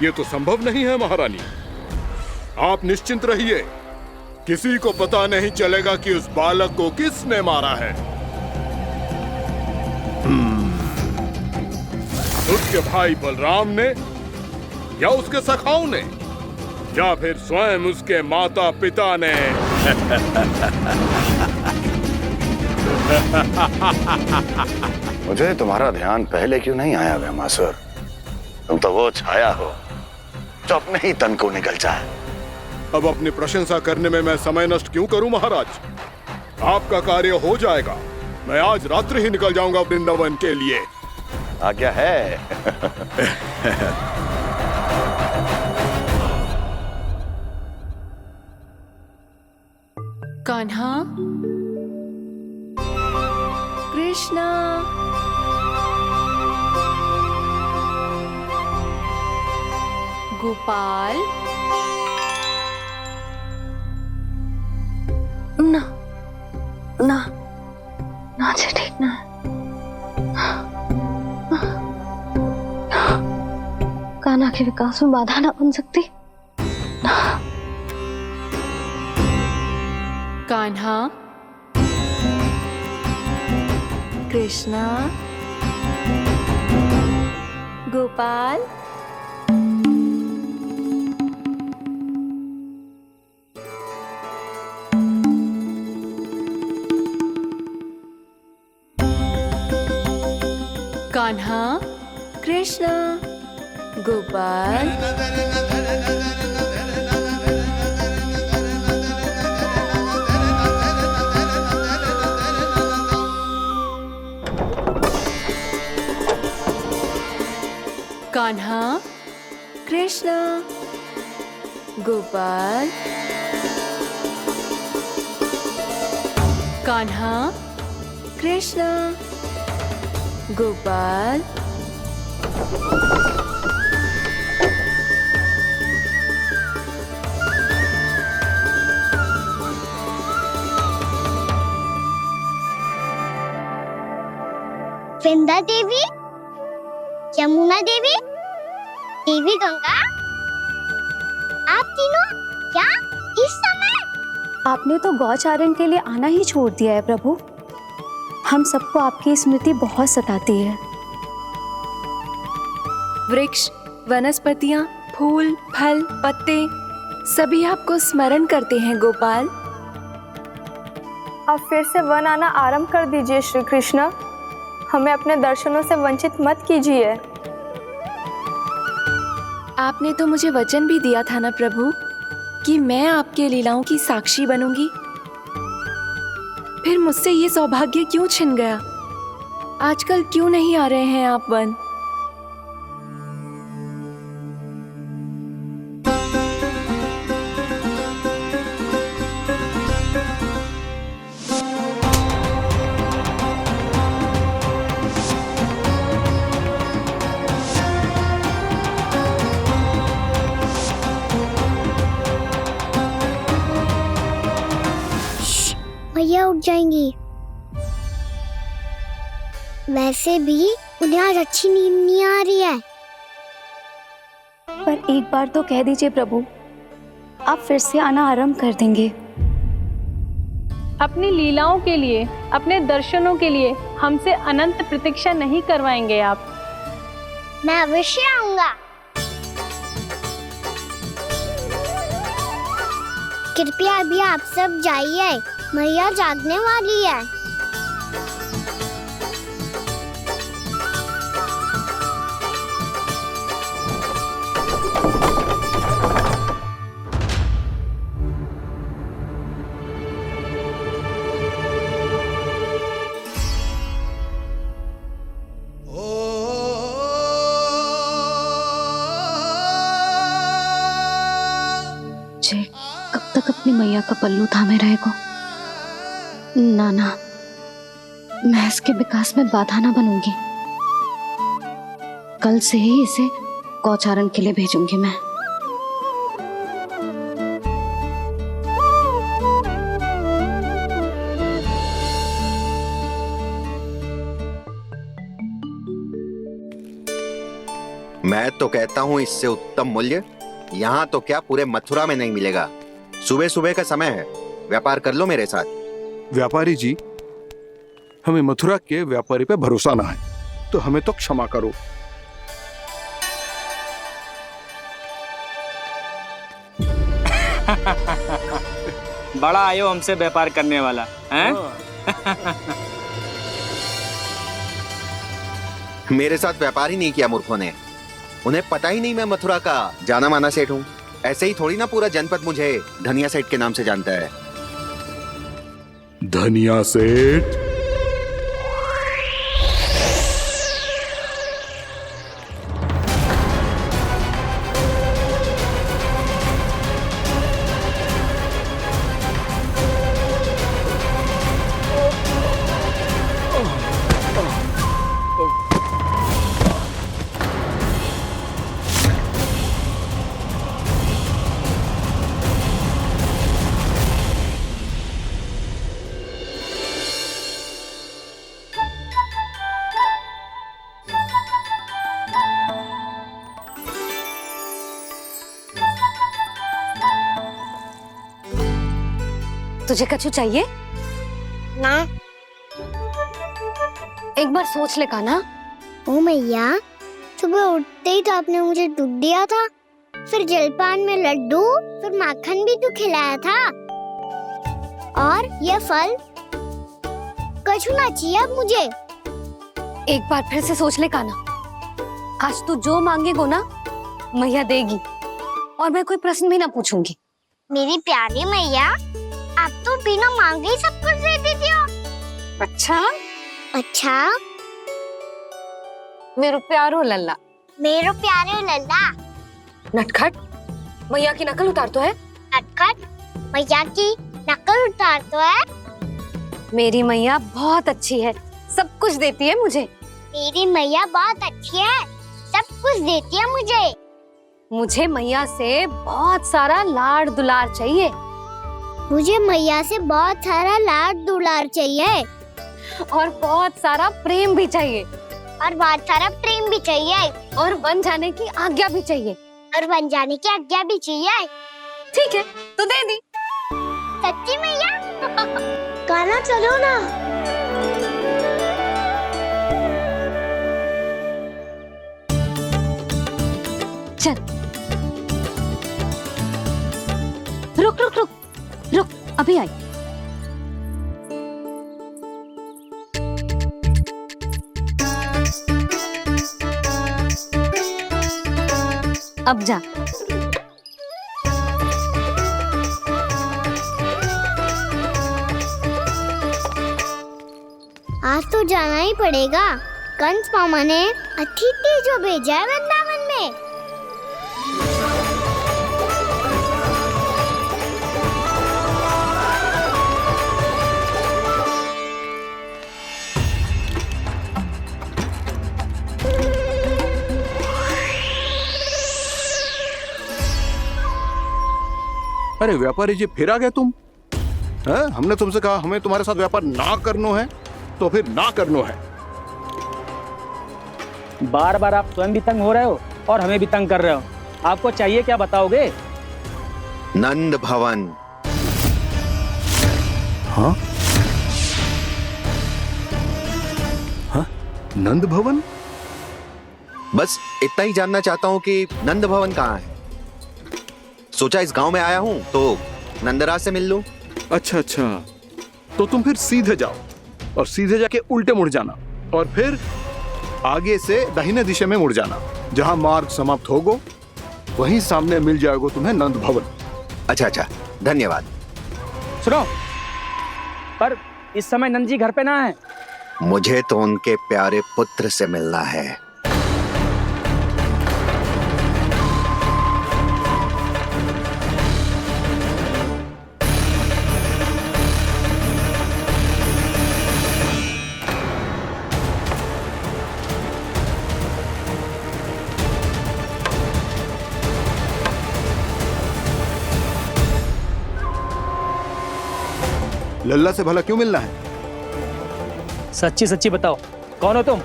ये तो संभव नहीं है महारानी। आप निश्चिंत रहिए, किसी को पता नहीं चलेगा कि उस बालक को किसने मारा है। उसके भाई बलराम ने, या उसके सखाओं ने, या फिर स्वयं उसके माता पिता ने। मुझे तुम्हारा ध्यान पहले क्यों नहीं आया व्योमासुर? तुम तो वो छाया हो जो अपने ही तन को निकल जाए। अब अपनी प्रशंसा करने में मैं समय नष्ट क्यों करूं महाराज? आपका कार्य हो जाएगा। मैं आज रात्रि ही निकल जाऊंगा वृंदावन के लिए। आज्ञा है। कान्हा, कृष्णा, गोपाल, ना ना ना से ठीक ना। कान्हा के विकास में बाधा ना बन सकती। कान्हा, कृष्णा, गोपाल, कान्हा, कृष्णा, गोपाल, कान्हा, कृष्णा, गोपाल, कान्हा, कृष्णा, गोपाल, वृंदा देवी, यमुना देवी, देवी गंगा, आप तीनों क्या इस समय? आपने तो गौचारण के लिए आना ही छोड़ दिया है प्रभु। हम सबको आपकी स्मृति बहुत सताती है। वृक्ष, वनस्पतियां, फूल, फल, पत्ते सभी आपको स्मरण करते हैं गोपाल। अब फिर से वन आना आरंभ कर दीजिए श्री कृष्ण। हमें अपने दर्शनों से वंचित मत कीजिए। आपने तो मुझे वचन भी दिया था ना प्रभु कि मैं आपके लीलाओं की साक्षी बनूंगी। फिर मुझसे ये सौभाग्य क्यों छिन गया? आजकल क्यों नहीं आ रहे हैं आप वन? भैया उठ जाएंगी। वैसे भी उन्हें आज अच्छी नींद नहीं आ रही है। पर एक बार तो कह दीजिए प्रभु, आप फिर से आना आरंभ कर देंगे। अपनी लीलाओं के लिए, अपने दर्शनों के लिए हमसे अनंत प्रतीक्षा नहीं करवाएंगे आप। मैं अवश्य आऊंगा। कृपया अभी आप सब जाइए, मैया जागने वाली है। जे कब तक अपनी मैया का पल्लू थामे रहेगा? ना ना, मैं इसके विकास में बाधा ना बनूंगी। कल से ही इसे गौचारण के लिए भेजूंगी मैं। मैं तो कहता हूँ इससे उत्तम मूल्य यहाँ तो क्या पूरे मथुरा में नहीं मिलेगा। सुबह सुबह का समय है, व्यापार कर लो मेरे साथ। व्यापारी जी, हमें मथुरा के व्यापारी पे भरोसा ना है, तो हमें तो क्षमा करो। बड़ा आयो हमसे व्यापार करने वाला हैं? मेरे साथ व्यापार ही नहीं किया मूर्खों ने। उन्हें पता ही नहीं मैं मथुरा का जाना माना सेठ हूँ। ऐसे ही थोड़ी ना पूरा जनपद मुझे धनिया सेठ के नाम से जानता है। धनिया सेठ? तुझे कछु चाहिए? ना। एक बार सोच ले कान्हा। ओ मैया, सुबह उठते ही तो आपने मुझे दूध दिया था, फिर जलपान में लड्डू, फिर माखन भी तो खिलाया था। और ये फल कछु ना चाहिए अब मुझे। एक बार फिर से सोच ले कान्हा। आज तू जो मांगेगो ना, मैया देगी, और मैं कोई प्रश्न भी ना पूछूंगी। मेरी प्यारी मैया, आप तो बिना मांगे ही सब कुछ दे देती हो। अच्छा? अच्छा? मेरो प्यारो लल्ला। मेरो प्यारे लल्ला। नटखट, मैया की नकल उतार तो है। नटखट, मैया की नकल उतार तो है। मेरी मैया बहुत अच्छी है, सब कुछ देती है मुझे। मेरी मैया बहुत अच्छी है, सब कुछ देती है मुझे। मुझे मैया से बहुत सारा लाड़ दुलार चाहिए। मुझे मैया से बहुत सारा लाड़ दुलार चाहिए। और बहुत सारा प्रेम भी चाहिए। और बहुत सारा प्रेम भी चाहिए। और बन जाने की आज्ञा भी चाहिए। और बन जाने की आज्ञा भी चाहिए। ठीक है, तो दे दी। सच्ची मैया? कान्हा चलो ना। चल। रुक रुक रुक रुक, अभी आई। अब जा। आज तो जाना ही पड़ेगा। कंस मामा ने अतिथि जो भेजा है वृंदावन में। अरे व्यापारी जी, फिर आ गए तुम? हैं? हमने तुमसे कहा हमें तुम्हारे साथ व्यापार ना करनो है, तो फिर ना करनो है। बार बार आप स्वयं भी तंग हो रहे हो और हमें भी तंग कर रहे हो। आपको चाहिए क्या बताओगे? नंद भवन। हाँ? हाँ? नंद भवन? बस इतना ही जानना चाहता हूँ कि नंद भवन कहाँ है। सोचा इस गांव में आया हूँ तो नंदराज से मिल लूं। अच्छा अच्छा, तो तुम फिर सीधे जाओ और सीधे जाके उल्टे मुड़ जाना, और फिर आगे से दाहिने दिशा में मुड़ जाना। जहां मार्ग समाप्त होगो वहीं सामने मिल जाएगा तुम्हें नंद भवन। अच्छा अच्छा, धन्यवाद। सुनो, पर इस समय नंद जी घर पे ना है। मुझे तो उनके प्यारे पुत्र से मिलना है। लल्ला से भला क्यों मिलना है? सच्ची सच्ची बताओ, कौन हो तुम?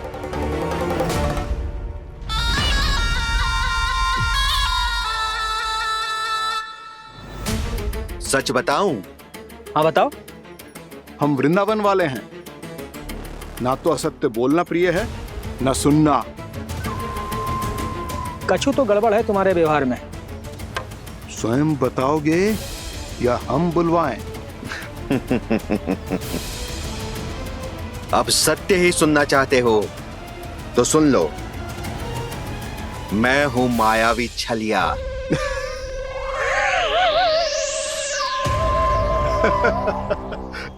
सच बताऊं? हाँ बताओ। हम वृंदावन वाले हैं। ना तो असत्य बोलना प्रिय है, ना सुनना। कछु तो गड़बड़ है तुम्हारे व्यवहार में। स्वयं बताओगे या हम बुलवाएं? अब सत्य ही सुनना चाहते हो तो सुन लो। मैं हूं मायावी छलिया।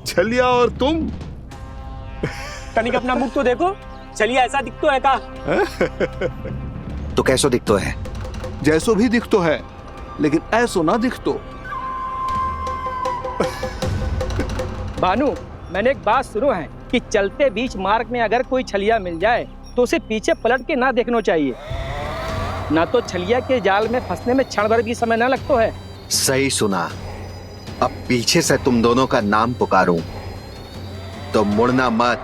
छलिया और तुम? तनिक अपना मुख तो देखो, छलिया ऐसा दिखतो है का? तो कैसो दिखतो है? जैसो भी दिखतो है, लेकिन ऐसो ना दिखतो। भानु, मैंने एक बात सुनो है कि चलते बीच मार्ग में अगर कोई छलिया मिल जाए तो उसे पीछे पलट के ना देखना चाहिए, ना तो छलिया के जाल में फंसने में क्षण भर भी समय ना लगता है। सही सुना। अब पीछे से तुम दोनों का नाम पुकारूं तो मुड़ना मत।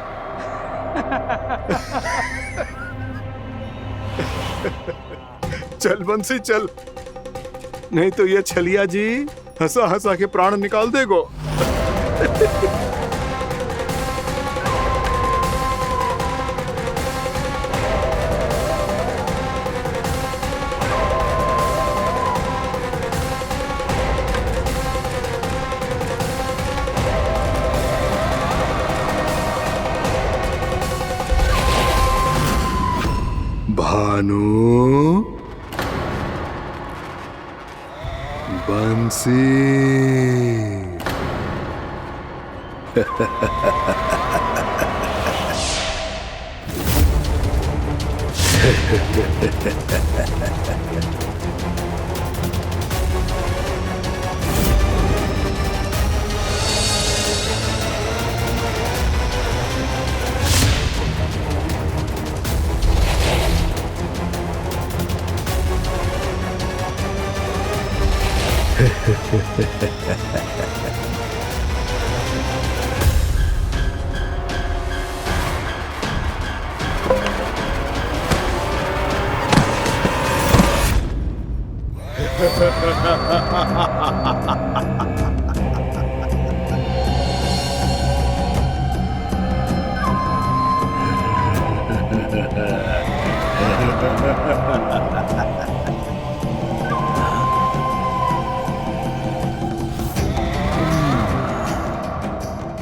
चल बंसी चल, नहीं तो ये छलिया जी हंसा हंसा के प्राण निकाल देगो। भानु, बंसी।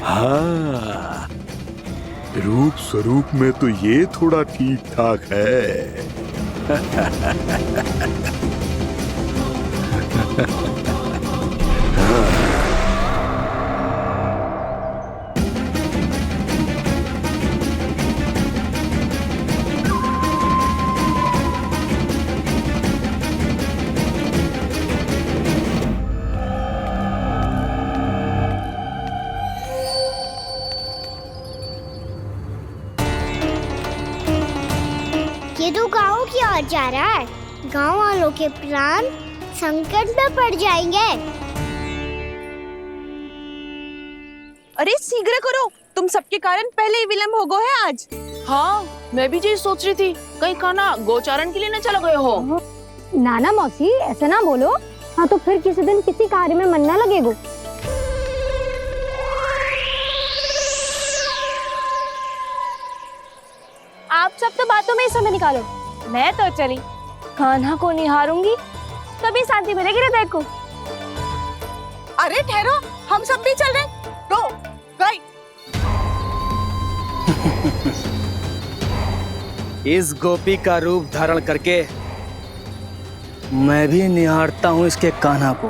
हाँ, रूप स्वरूप में तो ये थोड़ा ठीक ठाक है। ये तो गाँव की ओर जा रहा है। गाँव वालों के प्राण संकट में पड़ जाएंगे। अरे शीघ्र करो, तुम सबके कारण पहले ही विलम्ब हो गए है आज। हाँ, मैं भी यही सोच रही थी, कहीं खाना गोचारण के लिए न चले गए हो। नाना मौसी ऐसे ना बोलो। हाँ तो फिर किसी दिन किसी कार्य में मन ना लगेगा। आप सब तो बातों में ही समय निकालो। मैं तो चली, कान्हा को निहारूंगी तभी शांति मिलेगी हृदय को। अरे ठहरो, हम सब भी चल रहे। रो गई। इस गोपी का रूप धारण करके मैं भी निहारता हूँ इसके कान्हा को।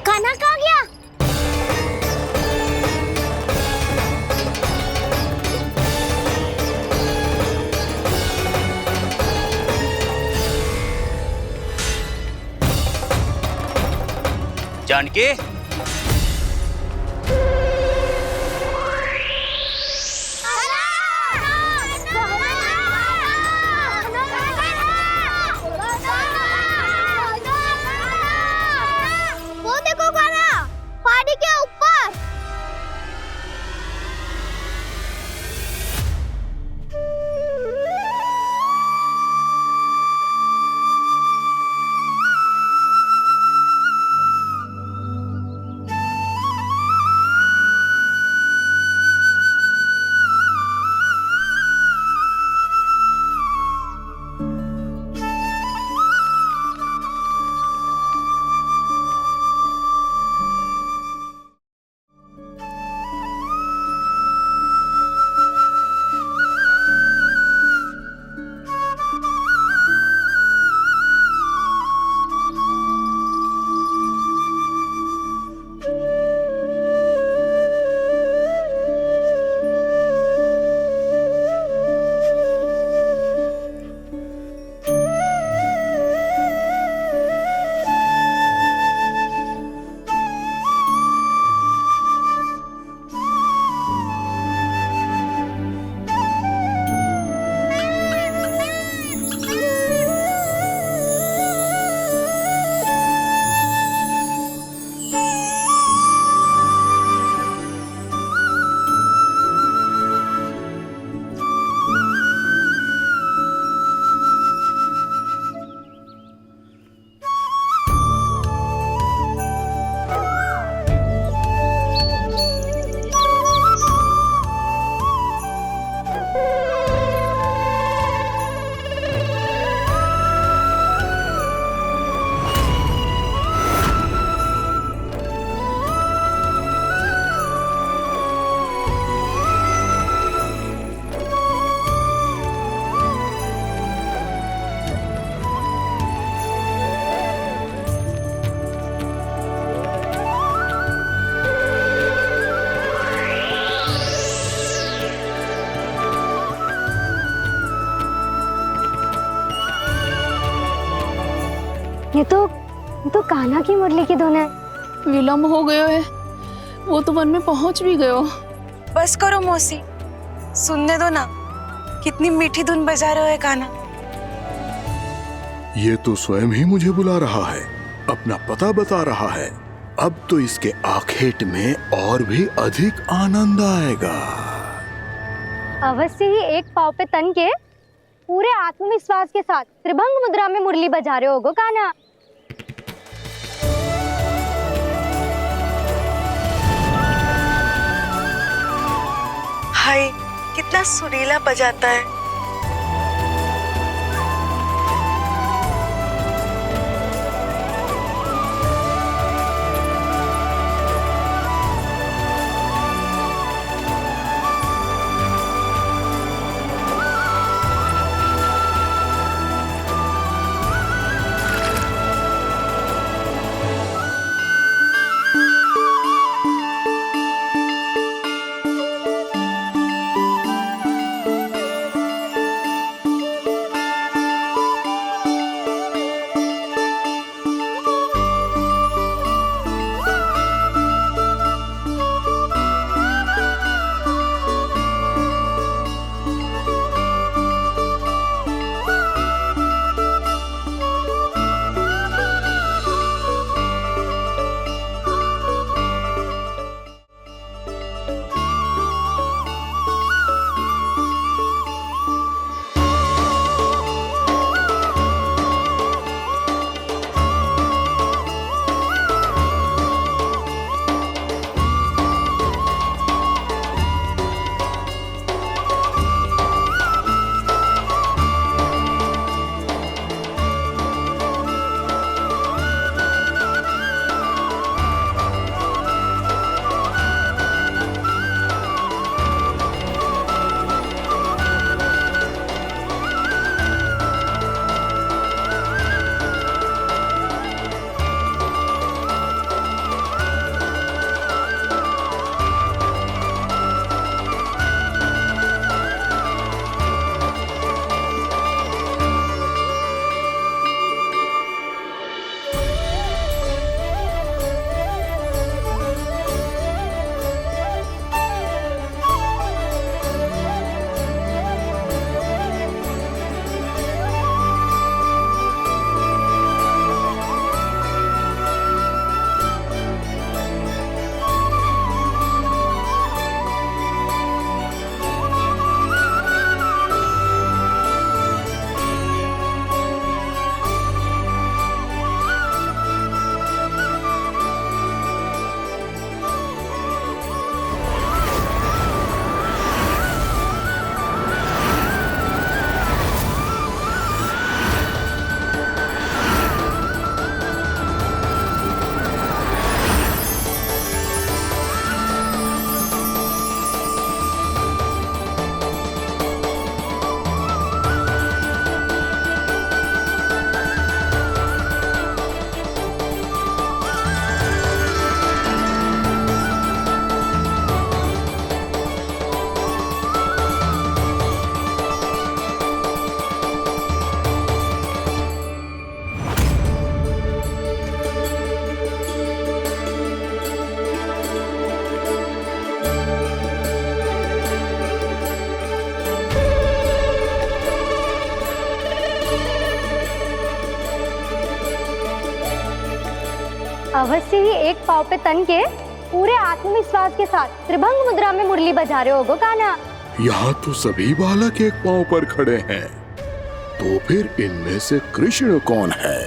कान्हा कहाँ गया? जानकी, वो देखो कान्हा, पहाड़ी के ऊपर। कान्हा की मुरली की धुन है। विलम्ब हो गयो है, वो तो वन में पहुंच भी गयो। बस करो मौसी, सुनने दो ना, कितनी मीठी धुन बजा रहे हो कान्हा। ये तो स्वयं ही मुझे बुला रहा है, अपना पता बता रहा है। अब तो इसके आखेट में और भी अधिक आनंद आएगा। अवश्य ही एक पाँव पे तन के पूरे आत्मविश्वास के साथ त्रिभंग मुद्रा में मुरली बजा रहे होगो कान्हा। हाय, कितना सुरीला बजाता है। अवश्य ही एक पाँव पे तन के पूरे आत्मविश्वास के साथ त्रिभंग मुद्रा में मुरली बजा रहे होगो कान्हा। यहाँ तो सभी बालक एक पांव पर खड़े हैं, तो फिर इनमें से कृष्ण कौन है?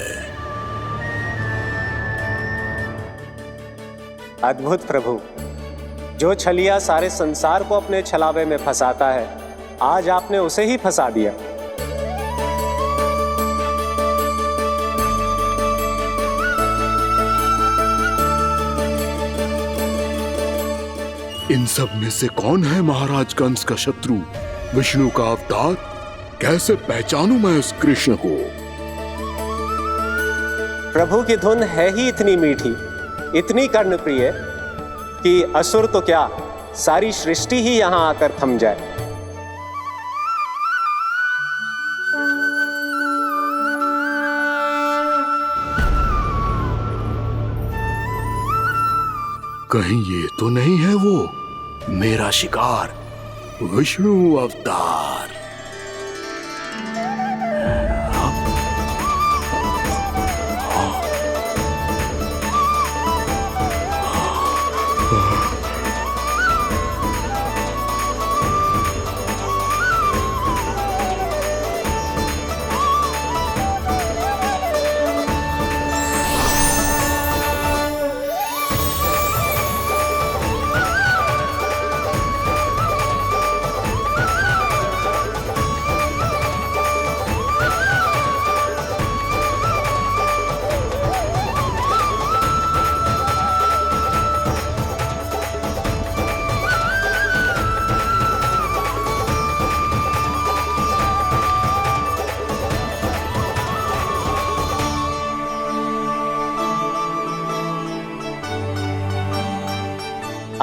अद्भुत प्रभु, जो छलिया सारे संसार को अपने छलावे में फंसाता है, आज आपने उसे ही फंसा दिया। इन सब में से कौन है महाराज कंस का शत्रु, विष्णु का अवतार? कैसे पहचानूं मैं उस कृष्ण को? प्रभु की धुन है ही इतनी मीठी, इतनी कर्णप्रिय कि असुर तो क्या, सारी सृष्टि ही यहां आकर थम जाए। कहीं ये तो नहीं है वो मेरा शिकार विष्णु अवतार?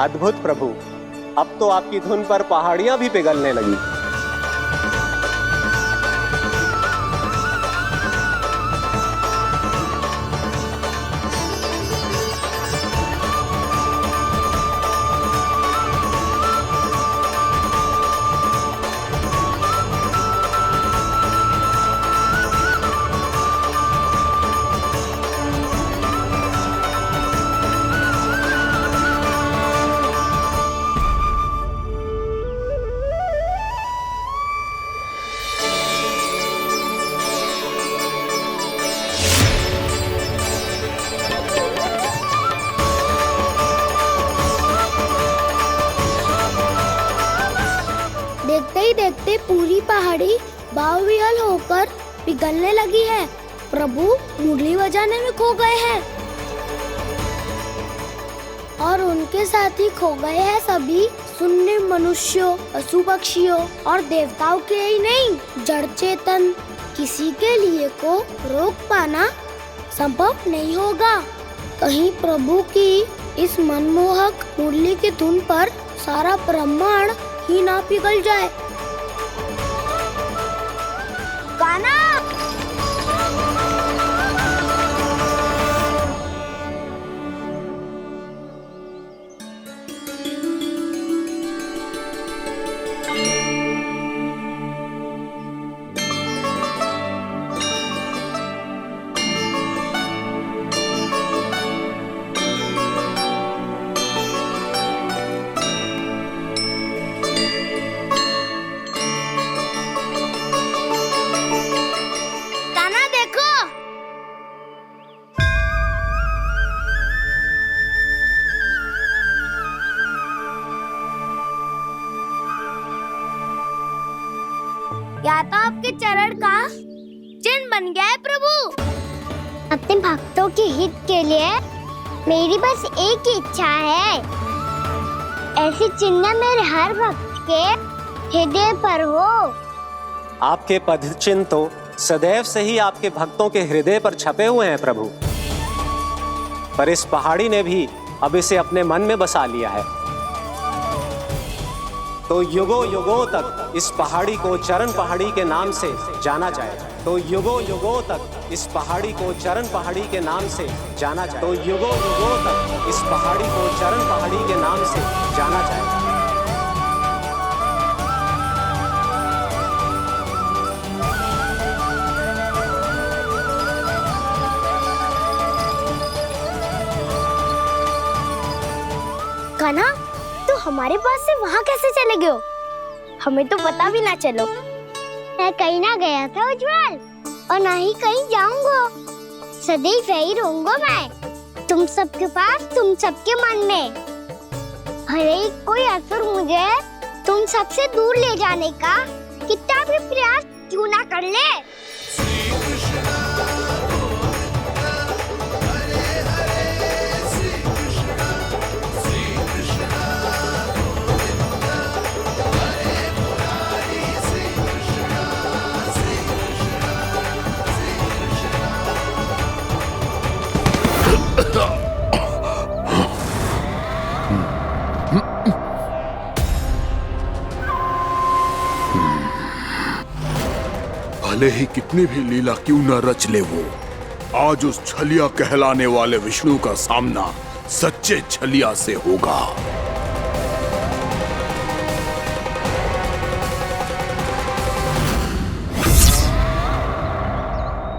अद्भुत प्रभु, अब तो आपकी धुन पर पहाड़ियां भी पिघलने लगी। देखते ही देखते पूरी पहाड़ी बाहुविहल होकर पिघलने लगी है। प्रभु मुरली बजाने में खो गए हैं और उनके साथ ही खो गए हैं सभी सुनने मनुष्यों, पशु पक्षियों और देवताओं के ही नहीं, जड़ चेतन किसी के लिए को रोक पाना संभव नहीं होगा। कहीं प्रभु की इस मनमोहक मुरली की धुन पर सारा ब्रह्मांड ही ना पिघल जाए। गाना या तो आपके चरण का चिन्ह बन गया है प्रभु। अपने भक्तों के हित के लिए मेरी बस एक ही इच्छा है, ऐसी चिन्ह मेरे हर भक्त के हृदय पर हो। आपके पद चिन्ह तो सदैव से ही आपके भक्तों के हृदय पर छपे हुए हैं प्रभु, पर इस पहाड़ी ने भी अब इसे अपने मन में बसा लिया है। तो युगों युगों तक इस पहाड़ी को चरण पहाड़ी के नाम से जाना जाए। तो युगों युगों तक इस पहाड़ी को चरण पहाड़ी के नाम से जाना जाए। तो युगों युगों तक इस पहाड़ी को चरण पहाड़ी के नाम से जाना जाए। कान्हा, तू हमारे पास से वहाँ कैसे चले गए हो? हमें तो पता भी ना चलो। मैं कहीं ना गया था उज्जवल, और ना ही कहीं जाऊंगा। सदैव यही रहूंगा मैं, तुम सबके पास, तुम सबके मन में। भले ही कोई असुर मुझे तुम सबसे दूर ले जाने का कितना भी प्रयास क्यों ना कर ले। भले ही कितनी भी लीला क्यों न रच ले वो, आज उस छलिया कहलाने वाले विष्णु का सामना सच्चे छलिया से होगा।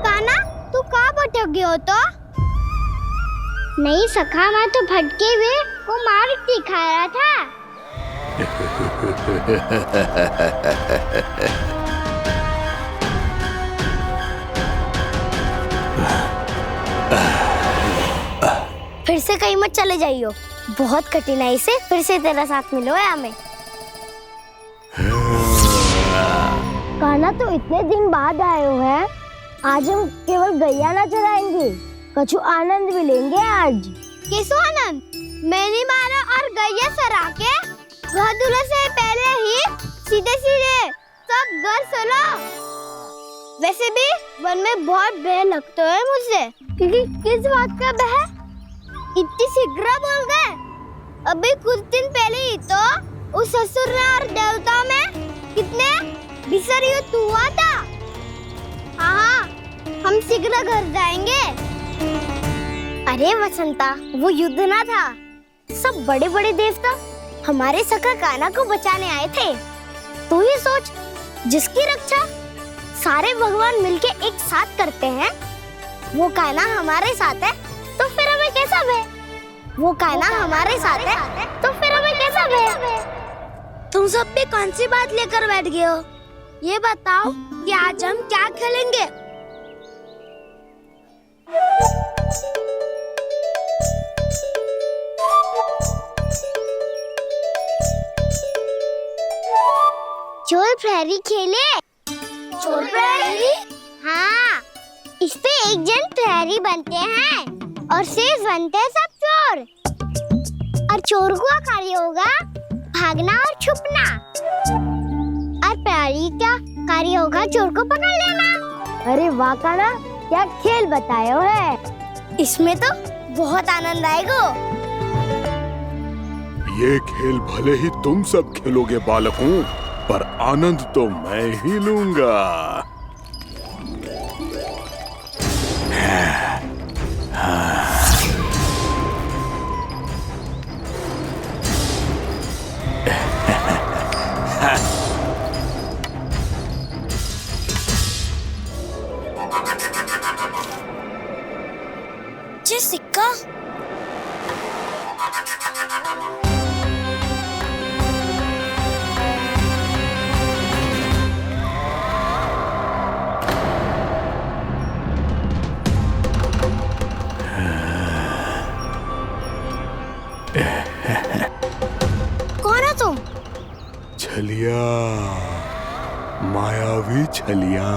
काना, तू कहाँ भटक गया हो तो? नहीं सखा, मैं तो भटके हुए को मार्ग दिखा रहा था। फिर से कहीं मत चले जाइयो, बहुत कठिनाई से फिर से तेरा साथ मिलो है हमें। काना, तो इतने दिन बाद आए हो हैं, आज हम केवल गैया ना चराएंगे, कछु आनंद भी लेंगे आज। किसो आनंद? मैंने मारा और गैया सरा के घर दूल्हे से पहले ही सीधे सीधे सब घर चलो। वैसे भी वन में बहुत भय लगता है मुझे। क्योंकि किस बात का भय? इतनी शीघ्र बोल गए। अभी कुछ दिन पहले ही तो उस ससुर और देवता में कितने भीषण युद्ध हुआ था। हाँ, हम शीघ्र घर जाएंगे। अरे वसंता, वो युद्ध ना था, सब बड़े बड़े देवता हमारे सखा काना को बचाने आए थे। तू ही सोच, जिसकी रक्षा सारे भगवान मिलके एक साथ करते हैं, वो काना हमारे साथ है तो फिर हमें कैसा भय? वो काना हमारे साथ है तो फिर हमें कैसा भय? तुम सब भी कौन सी बात लेकर बैठ गए हो? ये बताओ कि आज हम क्या खेलेंगे? चोर प्रहरी खेले। चोर प्रहरी? हाँ, इस पे एक जन प्रहरी बनते हैं और शेष बनते हैं सब चोर। और चोर का कार्य होगा भागना और छुपना, और प्रहरी का कार्य होगा चोर को पकड़ लेना। अरे वाह काना, क्या खेल बताए हो है। इसमें तो बहुत आनंद आएगा। ये खेल भले ही तुम सब खेलोगे बालकों, पर आनंद तो मैं ही लूंगा। ये सिक्का कौन हो तुम? छलिया, मायावी छलिया।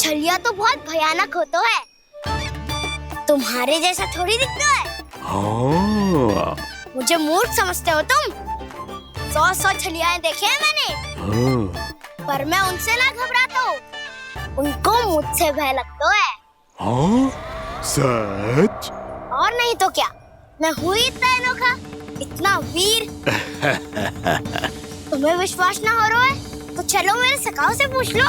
छलिया तो बहुत भयानक होता है, तुम्हारे जैसा थोड़ी दिखता है। हाँ। मुझे मूर्ख समझते हो तुम? 100 छलियाएं देखे हैं मैंने। हाँ। पर मैं उनसे ना घबराता हूँ, उनको मुझसे भय लगता है। हाँ? सच? और नहीं तो क्या, मैं हूँ इतना अनोखा, इतना वीर। तुम्हें विश्वास ना हो रहा है तो चलो मेरे सखाओं से पूछ लो।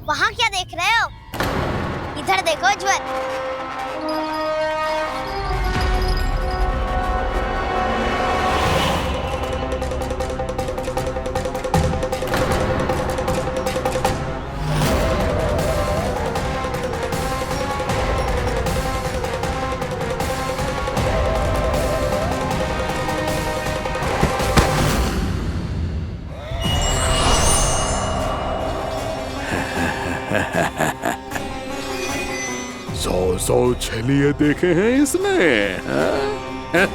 वहाँ क्या देख रहे हो? इधर देखो ज्वर। सौ छलिए देखे हैं इसने। हाँ?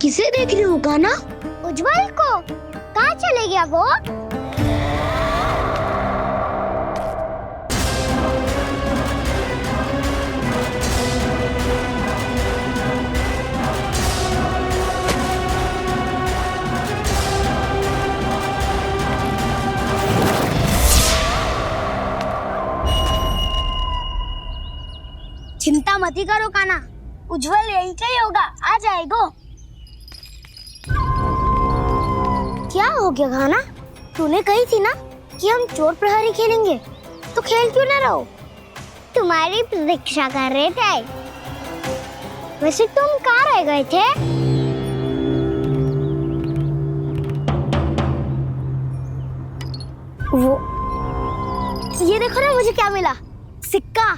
किसे देख रही हो काना? उज्जवल को। कहाँ चले गया वो? ही करो काना, उज्जवल यही का ही होगा, आ जाएगो। क्या हो गया खाना? तूने कही थी ना कि हम चोर प्रहरी खेलेंगे, तो खेल क्यों ना रहो? तुम्हारी प्रतीक्षा कर रहे थे। वैसे तुम कहाँ रह गए थे? वो ये देखो ना, मुझे क्या मिला, सिक्का।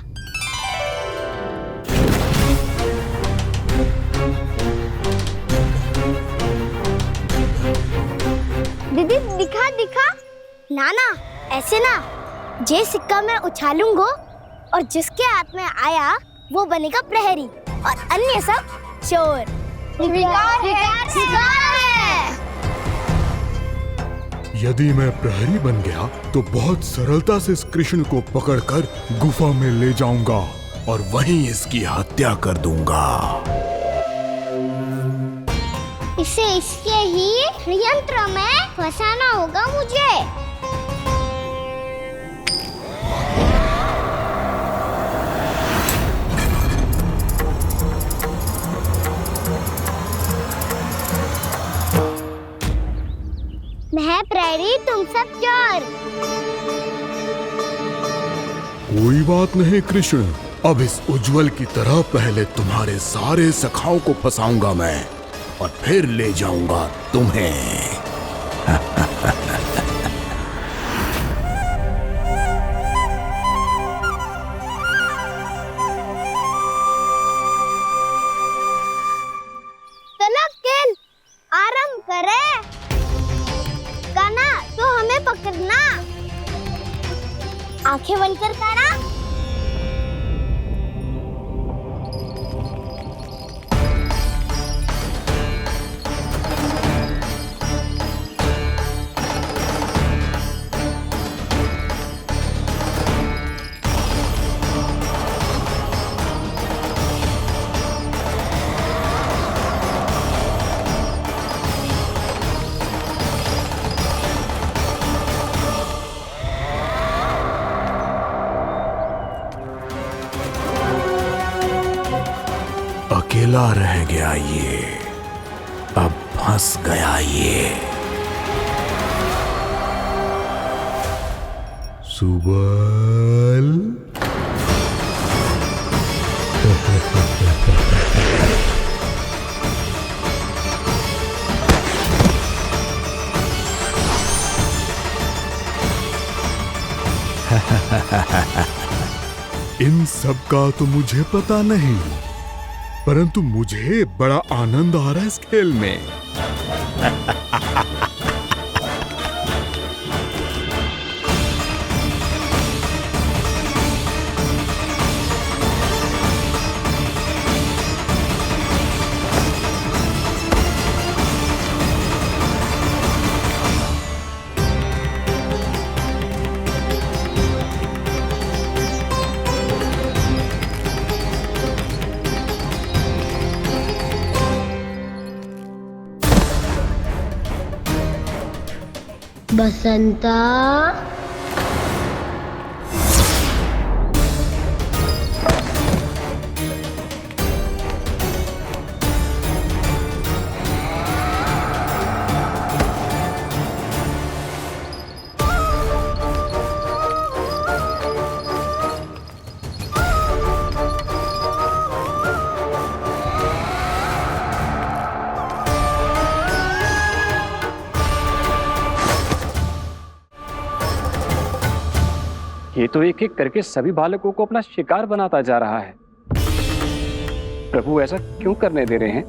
दीदी दिखा दिखा। ना ना, ऐसे ना, ये सिक्का मैं उछालूंगा और जिसके हाथ में आया वो बनेगा प्रहरी और अन्य सब चोर। शिकार है। यदि मैं प्रहरी बन गया तो बहुत सरलता से इस कृष्ण को पकड़कर गुफा में ले जाऊंगा और वहीं इसकी हत्या कर दूंगा। इसे इसके ही यंत्र में फंसाना होगा मुझे। मैं प्रहरी, तुम सब चोर। कोई बात नहीं कृष्ण, अब इस उज्जवल की तरह पहले तुम्हारे सारे सखाओं को फंसाऊंगा मैं और फिर ले जाऊंगा तुम्हें। चलो खेल आरंभ करें। काना, तो हमें पकड़ना। आंखें बंद कर काना। अकेला रह गया ये, अब फंस गया ये। सुबल। इन सब का तो मुझे पता नहीं, परंतु मुझे बड़ा आनंद आ रहा है इस खेल में। बसंता, ये तो एक एक करके सभी बालकों को अपना शिकार बनाता जा रहा है। प्रभु ऐसा क्यों करने दे रहे हैं?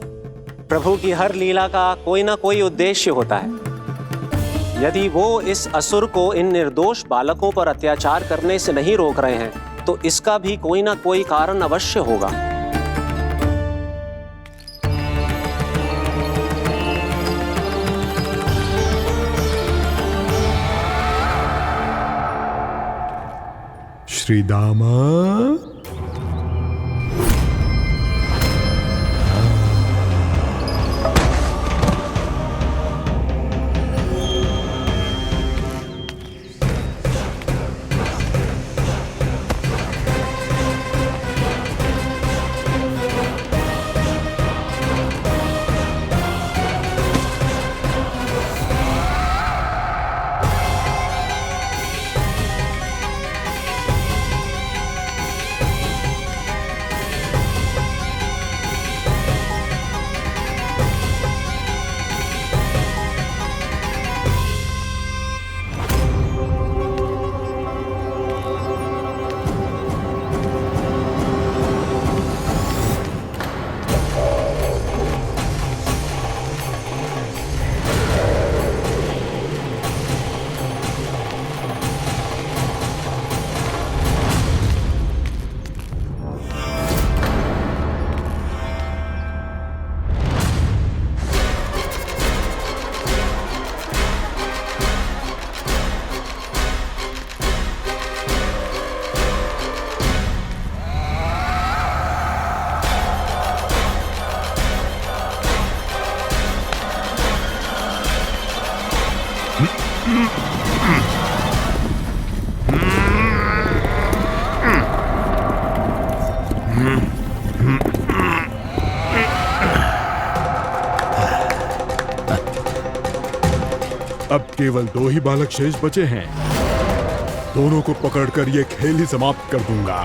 प्रभु की हर लीला का कोई ना कोई उद्देश्य होता है। यदि वो इस असुर को इन निर्दोष बालकों पर अत्याचार करने से नहीं रोक रहे हैं तो इसका भी कोई ना कोई कारण अवश्य होगा। श्री दामा, अब केवल 2 ही बालक शेष बचे हैं। दोनों को पकड़कर ये खेल ही समाप्त कर दूंगा।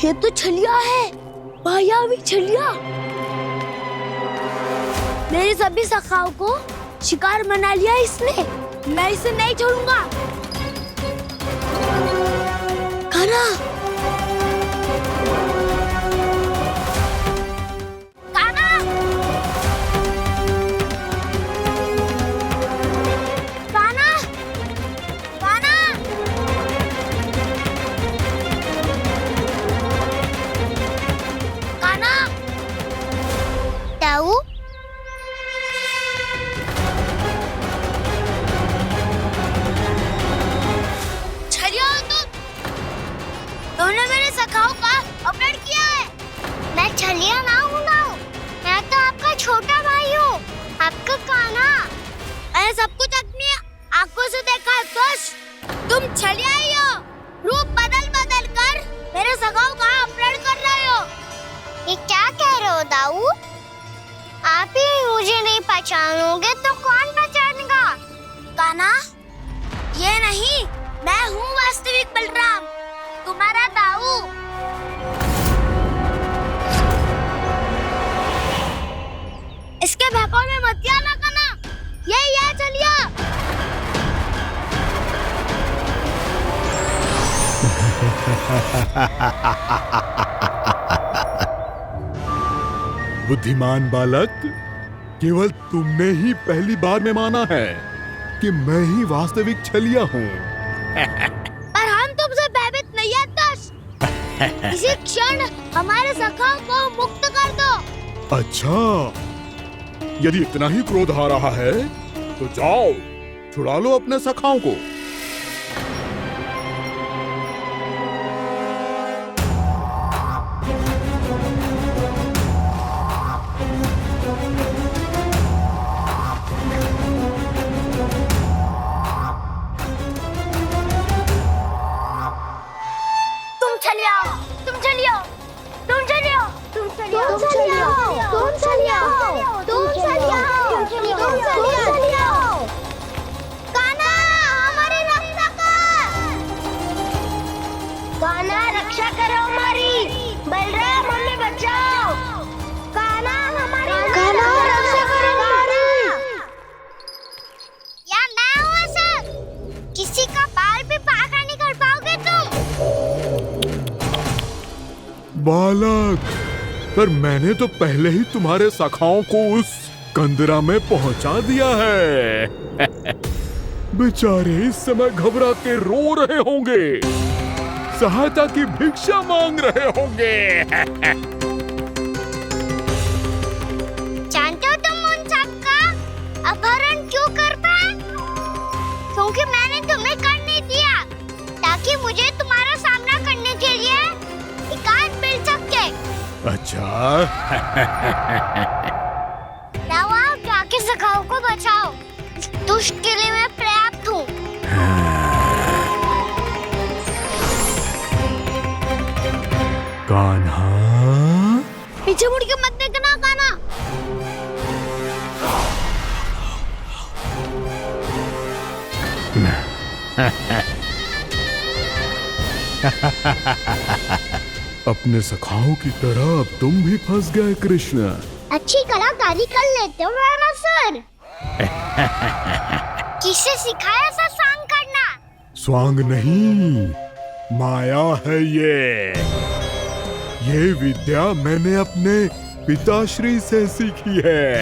ये तो छलिया है, मायावी छलिया। मेरे सभी सखाओं को शिकार बना लिया इसने। मैं इसे नहीं छोड़ूंगा। कान्हा, कान्हा, कान्हा, कान्हा। कान्हा, ताऊ, छलिया हो तुम। तुमने मेरे सखाओं का अपहरण किया है। मैं छलिया ना हूँ नाऊ। मैं तो आपका छोटा भाई हूँ, आपका कान्हा। मैंने सब कुछ अपनी आंखों से देखा है बस। तुम छलिया ही हो। रूप बदल बदल कर मेरे सखाओं का अपहरण कर रहे हो। ये क्या कह रहे हो दाऊ? आप ही मुझे नहीं पहचानोगे तो कौन पहचानेगा? कान्हा, ये नहीं, मैं हूँ वास्तविक बलराम, तुम्हारा दाऊ। इसके बहकावे में मत आना कान्हा। ये चलिया। बुद्धिमान बालक, केवल तुमने ही पहली बार में माना है कि मैं ही वास्तविक छलिया हूँ। पर हम तुमसे भयभीत नहीं है दस। इसी क्षण हमारे सखाओं को मुक्त कर दो। अच्छा, यदि इतना ही क्रोध आ रहा है तो जाओ, छुड़ा लो अपने सखाओं को। तुम छलिया, तुम छलिया, तुम छलिया, तुम छलिया, तुम छलिया, तुम छलिया, तुम छलिया, तुम छलिया। कान्हा, हमारी रक्षा कर। कान्हा, रक्षा करो हमारी। बलराम, हमें बचाओ। कान्हा, हमारी रक्षा करो हमारी। या मैं हूँ ऐसा? किसी का बाल भी बांका नहीं कर पाओगे तुम। बालक, पर मैंने तो पहले ही तुम्हारे सखाओं को उस कंदरा में पहुंचा दिया है। बेचारे इस समय घबरा के रो रहे होंगे, सहायता की भिक्षा मांग रहे होंगे। जानते हो तुम उन सबका अपहरण क्यों कर पाए? क्योंकि मैंने तुम्हें कर नहीं दिया, ताकि मुझे तुम्हारा सामना करने के लिए एकांत मिल सके। अच्छा। जाओ, आप जाके सखाओं को बचाओ। इस दुष्ट के लिए मैं पर्याप्त हूँ। कान्हा, पीछे मुड़ के मत देखना कान्हा। अपने सखाओं की तरह अब तुम भी फंस गए कृष्ण। अच्छी कलाकारी कर लेते हो राणा सर। किसे सिखाया ऐसा सांग करना? स्वांग नहीं, माया है ये विद्या मैंने अपने पिताश्री से सीखी है।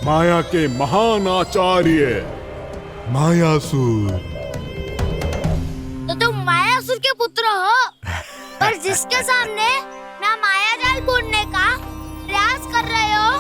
माया के महान आचार्य मायासुर। तो तुम मायासुर के पुत्र हो, पर जिसके सामने ना माया जाल बुनने का प्रयास कर रहे हो